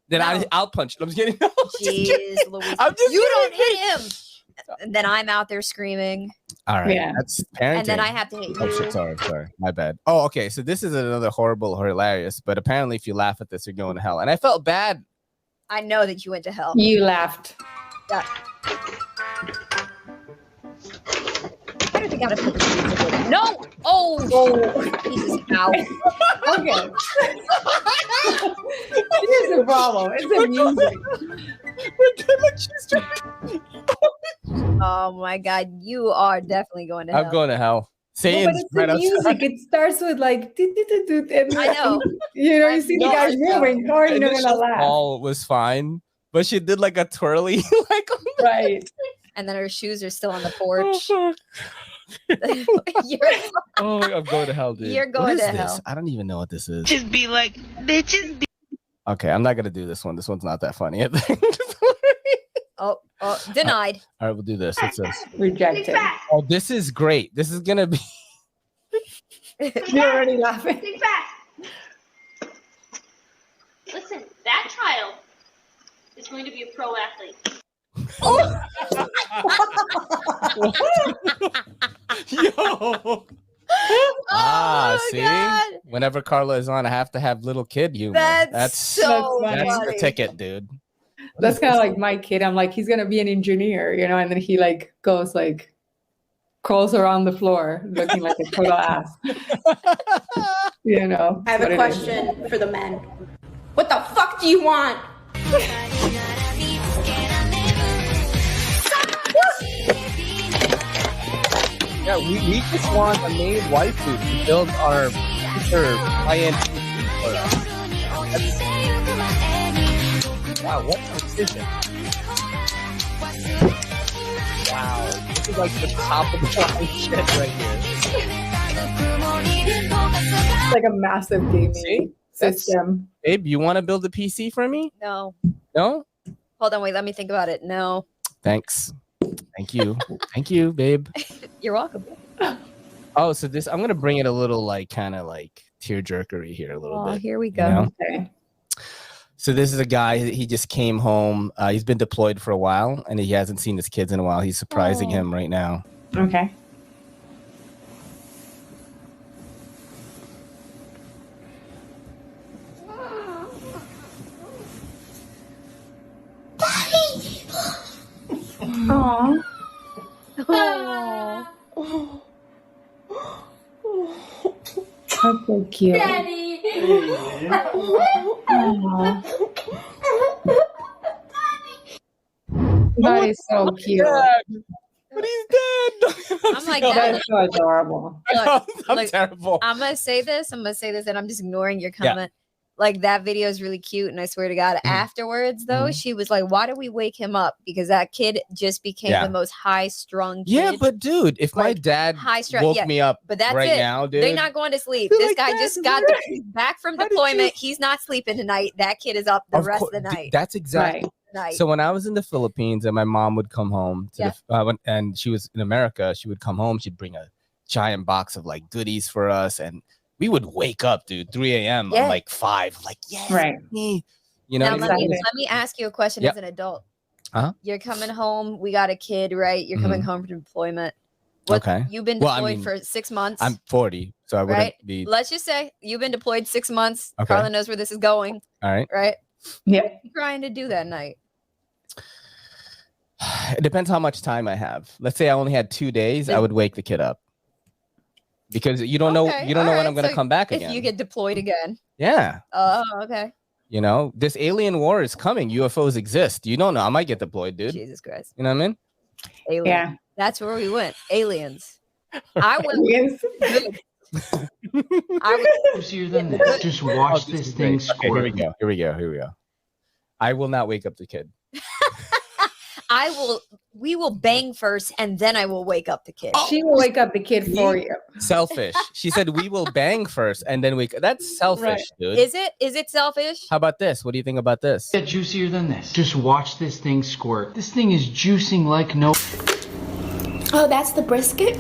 Speaker 1: Then
Speaker 3: No.
Speaker 1: I'll punch him. I'm just kidding.
Speaker 3: Jeez, Louise.
Speaker 1: I'm just
Speaker 3: You
Speaker 1: kidding.
Speaker 3: don't hit him. And then I'm out there screaming.
Speaker 1: All right.
Speaker 2: Yeah.
Speaker 1: That's parenting.
Speaker 3: And then I have to hate
Speaker 1: Oh,
Speaker 3: you.
Speaker 1: shit, sorry. My bad. Oh, okay. So this is another horrible or hilarious, but apparently if you laugh at this, you're going to hell. And I felt bad.
Speaker 3: I know that you went to hell.
Speaker 2: You laughed.
Speaker 3: Yeah. I don't think I gotta put this music in. No! Oh! Jesus, ow.
Speaker 2: Okay. Here's the problem. It's the music.
Speaker 3: Oh my God, you are definitely going to hell.
Speaker 1: I'm going to hell.
Speaker 2: But
Speaker 1: Satan's
Speaker 2: it's
Speaker 1: right
Speaker 2: the music.
Speaker 1: outside.
Speaker 2: It starts with like, and
Speaker 3: I know.
Speaker 2: you see the guys moving. How are you not gonna
Speaker 1: Initial
Speaker 2: laugh?
Speaker 1: call was fine, but she did like a twirly. Like,
Speaker 2: Right.
Speaker 3: And then her shoes are still on the porch.
Speaker 1: Oh, I'm going to hell, dude.
Speaker 3: You're going
Speaker 1: What is
Speaker 3: to
Speaker 1: this?
Speaker 3: hell.
Speaker 1: I don't even know what this is.
Speaker 6: Just be like, bitches be.
Speaker 1: Okay, I'm not gonna do this one. This one's not that funny. I think.
Speaker 3: Oh, denied.
Speaker 1: All right, we'll do this. What's this?
Speaker 2: Rejected.
Speaker 1: Oh, this is great. This is gonna be.
Speaker 2: You're already laughing.
Speaker 7: Think back. Listen, that child is going to be a pro athlete.
Speaker 1: Yo. See?
Speaker 3: God.
Speaker 1: Whenever Carla is on, I have to have little kid humor.
Speaker 3: That's so
Speaker 1: that's
Speaker 3: funny.
Speaker 1: the ticket, dude.
Speaker 2: That's kind of like my kid. I'm like, he's gonna be an engineer, and then he like goes like crawls around the floor looking like a total ass.
Speaker 8: I have a question for the men. What the fuck do you want?
Speaker 1: Yeah, we just want a maid waifu to build our future high-end PC for us. Wow, what precision. Wow, this is like the top of the line shit right here.
Speaker 2: It's like a massive gaming system.
Speaker 1: Babe, you want to build a PC for me?
Speaker 3: No.
Speaker 1: No?
Speaker 3: Hold on, wait, let me think about it. No.
Speaker 1: Thanks. Thank you. Thank you, babe.
Speaker 3: You're welcome.
Speaker 1: Oh, so this, I'm going to bring it a little like kind of like tearjerkery here a little bit.
Speaker 3: Here we go.
Speaker 1: You know?
Speaker 2: Okay.
Speaker 1: So this is a guy, he just came home. He's been deployed for a while and he hasn't seen his kids in a while. He's surprising him right now.
Speaker 2: Okay. Aww. That's so cute.
Speaker 7: Daddy.
Speaker 2: That is so cute.
Speaker 1: But he's dead.
Speaker 3: I'm like,
Speaker 2: That's so adorable.
Speaker 1: I'm terrible.
Speaker 3: I'm gonna say this, and I'm just ignoring your comment. Like, that video is really cute, and I swear to God, afterwards though, she was like, "Why do we wake him up? Because that kid just became the most high-strung kid."
Speaker 1: Yeah, but dude, if my dad woke me up
Speaker 3: but that's
Speaker 1: right now, dude,
Speaker 3: they're not going to sleep.
Speaker 1: They're
Speaker 3: This
Speaker 1: like,
Speaker 3: guy
Speaker 1: "Dad,
Speaker 3: just
Speaker 1: it's
Speaker 3: got
Speaker 1: right."
Speaker 3: back from deployment. He's not sleeping tonight. That kid is up the rest of the night.
Speaker 1: That's exactly.
Speaker 3: Night.
Speaker 1: So when I was in the Philippines and my mom would come home to and she was in America, she would come home. She'd bring a giant box of like goodies for us, and we would wake up, dude, 3 a.m. I'm like 5, like
Speaker 2: right.
Speaker 1: Me. You know.
Speaker 3: Now, let me ask you a question as an adult. You're coming home. We got a kid, right? You're coming home from deployment.
Speaker 1: Okay.
Speaker 3: You've been deployed for 6 months.
Speaker 1: I'm 40, so I wouldn't be.
Speaker 3: Let's just say you've been deployed 6 months.
Speaker 1: Okay.
Speaker 3: Carla knows where this is going.
Speaker 1: All right.
Speaker 3: Right.
Speaker 2: Yeah.
Speaker 3: What are you trying to do that night?
Speaker 1: It depends how much time I have. Let's say I only had 2 days, I would wake the kid up. Because you don't know when I'm going to come back again.
Speaker 3: If you get deployed again.
Speaker 1: Yeah.
Speaker 3: Oh, okay.
Speaker 1: You know, this alien war is coming. UFOs exist. You don't know. I might get deployed, dude.
Speaker 3: Jesus Christ.
Speaker 1: You know what I mean?
Speaker 3: Aliens. Yeah. That's where we went. Aliens. I would.
Speaker 5: Juicier than this. Just watch this thing squirt.
Speaker 1: Okay, here we go. I will not wake up the kid.
Speaker 3: We will bang first, and then I will wake up the kid.
Speaker 2: She will wake up the kid for you.
Speaker 1: Selfish. She said we will bang first and then wake. That's selfish, dude.
Speaker 3: Is it selfish?
Speaker 1: How about this? What do you think about this?
Speaker 5: Get juicier than this. Just watch this thing squirt. This thing is juicing like no.
Speaker 8: Oh, that's the brisket?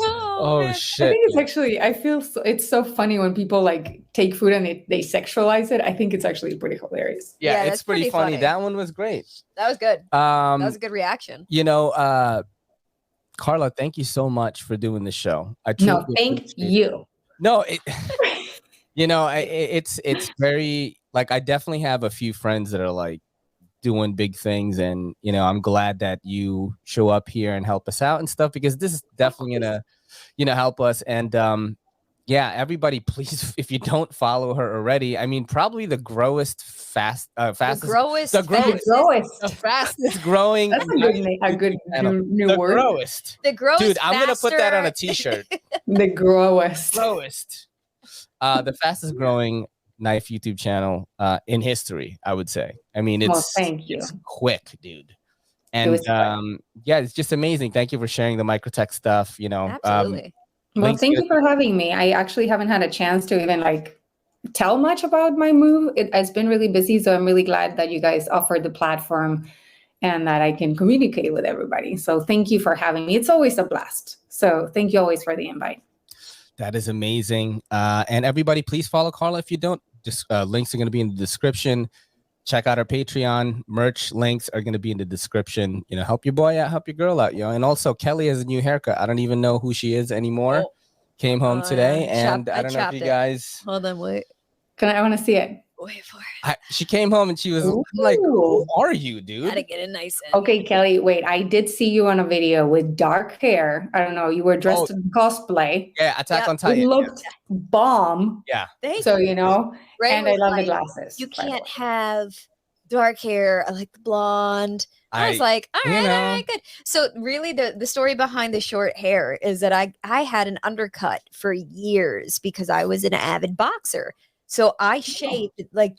Speaker 1: Oh shit. shit.
Speaker 2: I think it's actually, I feel it's so funny when people like take food and they sexualize it. I think it's actually pretty hilarious.
Speaker 1: Yeah, it's pretty funny. That one was great.
Speaker 3: That was good. That was a good reaction.
Speaker 1: You know, Carla, thank you so much for doing the show.
Speaker 2: No, thank you.
Speaker 1: No, you know, it's very, like, I definitely have a few friends that are like doing big things, and you know, I'm glad that you show up here and help us out and stuff, because this is definitely gonna, you know, help us. And yeah, everybody, please, if you don't follow her already, I mean, probably the fastest growing.
Speaker 2: That's a good new word.
Speaker 3: The growest.
Speaker 1: Dude, I'm gonna put that on a t-shirt.
Speaker 2: The growest.
Speaker 1: The fastest growing knife YouTube channel in history, I would say. I mean, it's quick, dude. And yeah, it's just amazing. Thank you for sharing the Microtech stuff. You know,
Speaker 3: absolutely.
Speaker 2: Well, thank you for having me. I actually haven't had a chance to even like tell much about my move. It's been really busy, so I'm really glad that you guys offered the platform and that I can communicate with everybody. So thank you for having me. It's always a blast. So thank you always for the invite.
Speaker 1: That is amazing. And everybody, please follow Carla if you don't. Just links are going to be in the description. Check out our Patreon. Merch links are going to be in the description. You know, help your boy out, help your girl out, yo. And also, Kelly has a new haircut. I don't even know who she is anymore. Came home today, and I don't know if you guys.
Speaker 3: Hold on, wait.
Speaker 2: I want to see it.
Speaker 3: Wait for it.
Speaker 1: She came home and she was like, "Who are you, dude?"
Speaker 3: Gotta get it nice.
Speaker 2: Okay, Kelly. Wait, I did see you on a video with dark hair. I don't know. You were dressed in cosplay.
Speaker 1: Yeah, Attack on Titan.
Speaker 2: It looked bomb.
Speaker 1: Yeah.
Speaker 2: So you know, and I love the glasses.
Speaker 3: You can't have dark hair. I like the blonde. I was like, all right, good. So really the story behind the short hair is that I had an undercut for years because I was an avid boxer. So I shaved like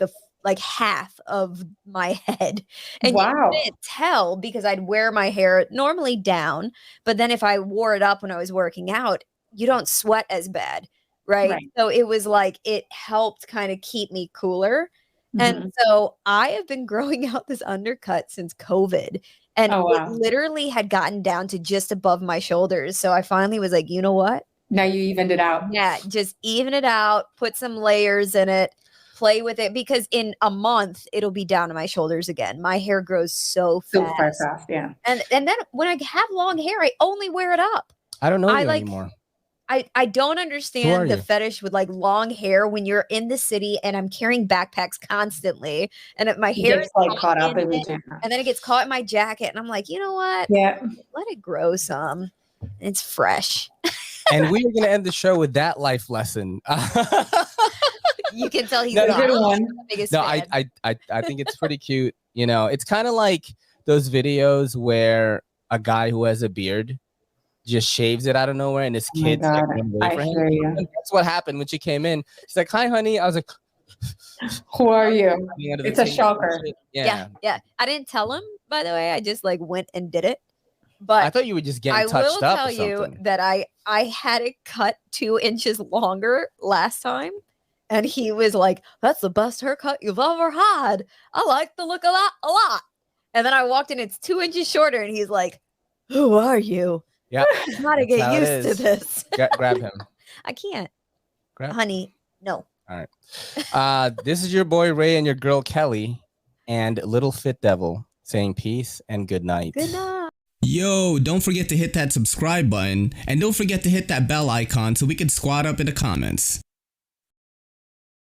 Speaker 3: half of my head. And you couldn't tell because I'd wear my hair normally down, but then if I wore it up when I was working out, you don't sweat as bad, right? So it was like it helped kind of keep me cooler. And so I have been growing out this undercut since COVID, and it literally had gotten down to just above my shoulders. So I finally was like, you know what?
Speaker 2: Now you evened it out.
Speaker 3: Yeah, just even it out, put some layers in it, play with it, because in a month it'll be down to my shoulders again. My hair grows so fast.
Speaker 2: Yeah.
Speaker 3: And then when I have long hair, I only wear it up.
Speaker 1: I don't know you anymore.
Speaker 3: I don't understand the fetish with like long hair when you're in the city and I'm carrying backpacks constantly and my hair is
Speaker 2: like caught up in
Speaker 3: it, and then it gets caught in my jacket and I'm like, you know what?
Speaker 2: Yeah.
Speaker 3: Let it grow some. It's fresh.
Speaker 1: And we are going to end the show with that life lesson.
Speaker 3: You can tell he's
Speaker 2: a good one.
Speaker 1: No, I think it's pretty cute. You know, it's kind of like those videos where a guy who has a beard just shaves it out of nowhere and his kids like, run away from him. And that's what happened when she came in. She's like, "Hi, honey." I was like,
Speaker 2: "Who are you?" It's a shocker.
Speaker 3: Yeah. I didn't tell him, by the way. I just like went and did it. But
Speaker 1: I thought you would just get touched up.
Speaker 3: I will tell you that I had it cut 2 inches longer last time. And he was like, "That's the best haircut you've ever had. I like the look of that a lot." And then I walked in, it's 2 inches shorter. And he's like, "Who are you?"
Speaker 1: Yeah,
Speaker 3: I gotta get used to this.
Speaker 1: Grab him.
Speaker 3: I can't. Honey, no.
Speaker 1: All right. This is your boy Ray and your girl Kelly and LittleFitDevil saying peace and good night.
Speaker 3: Good night.
Speaker 9: Yo, don't forget to hit that subscribe button and don't forget to hit that bell icon so we can squad up in the comments.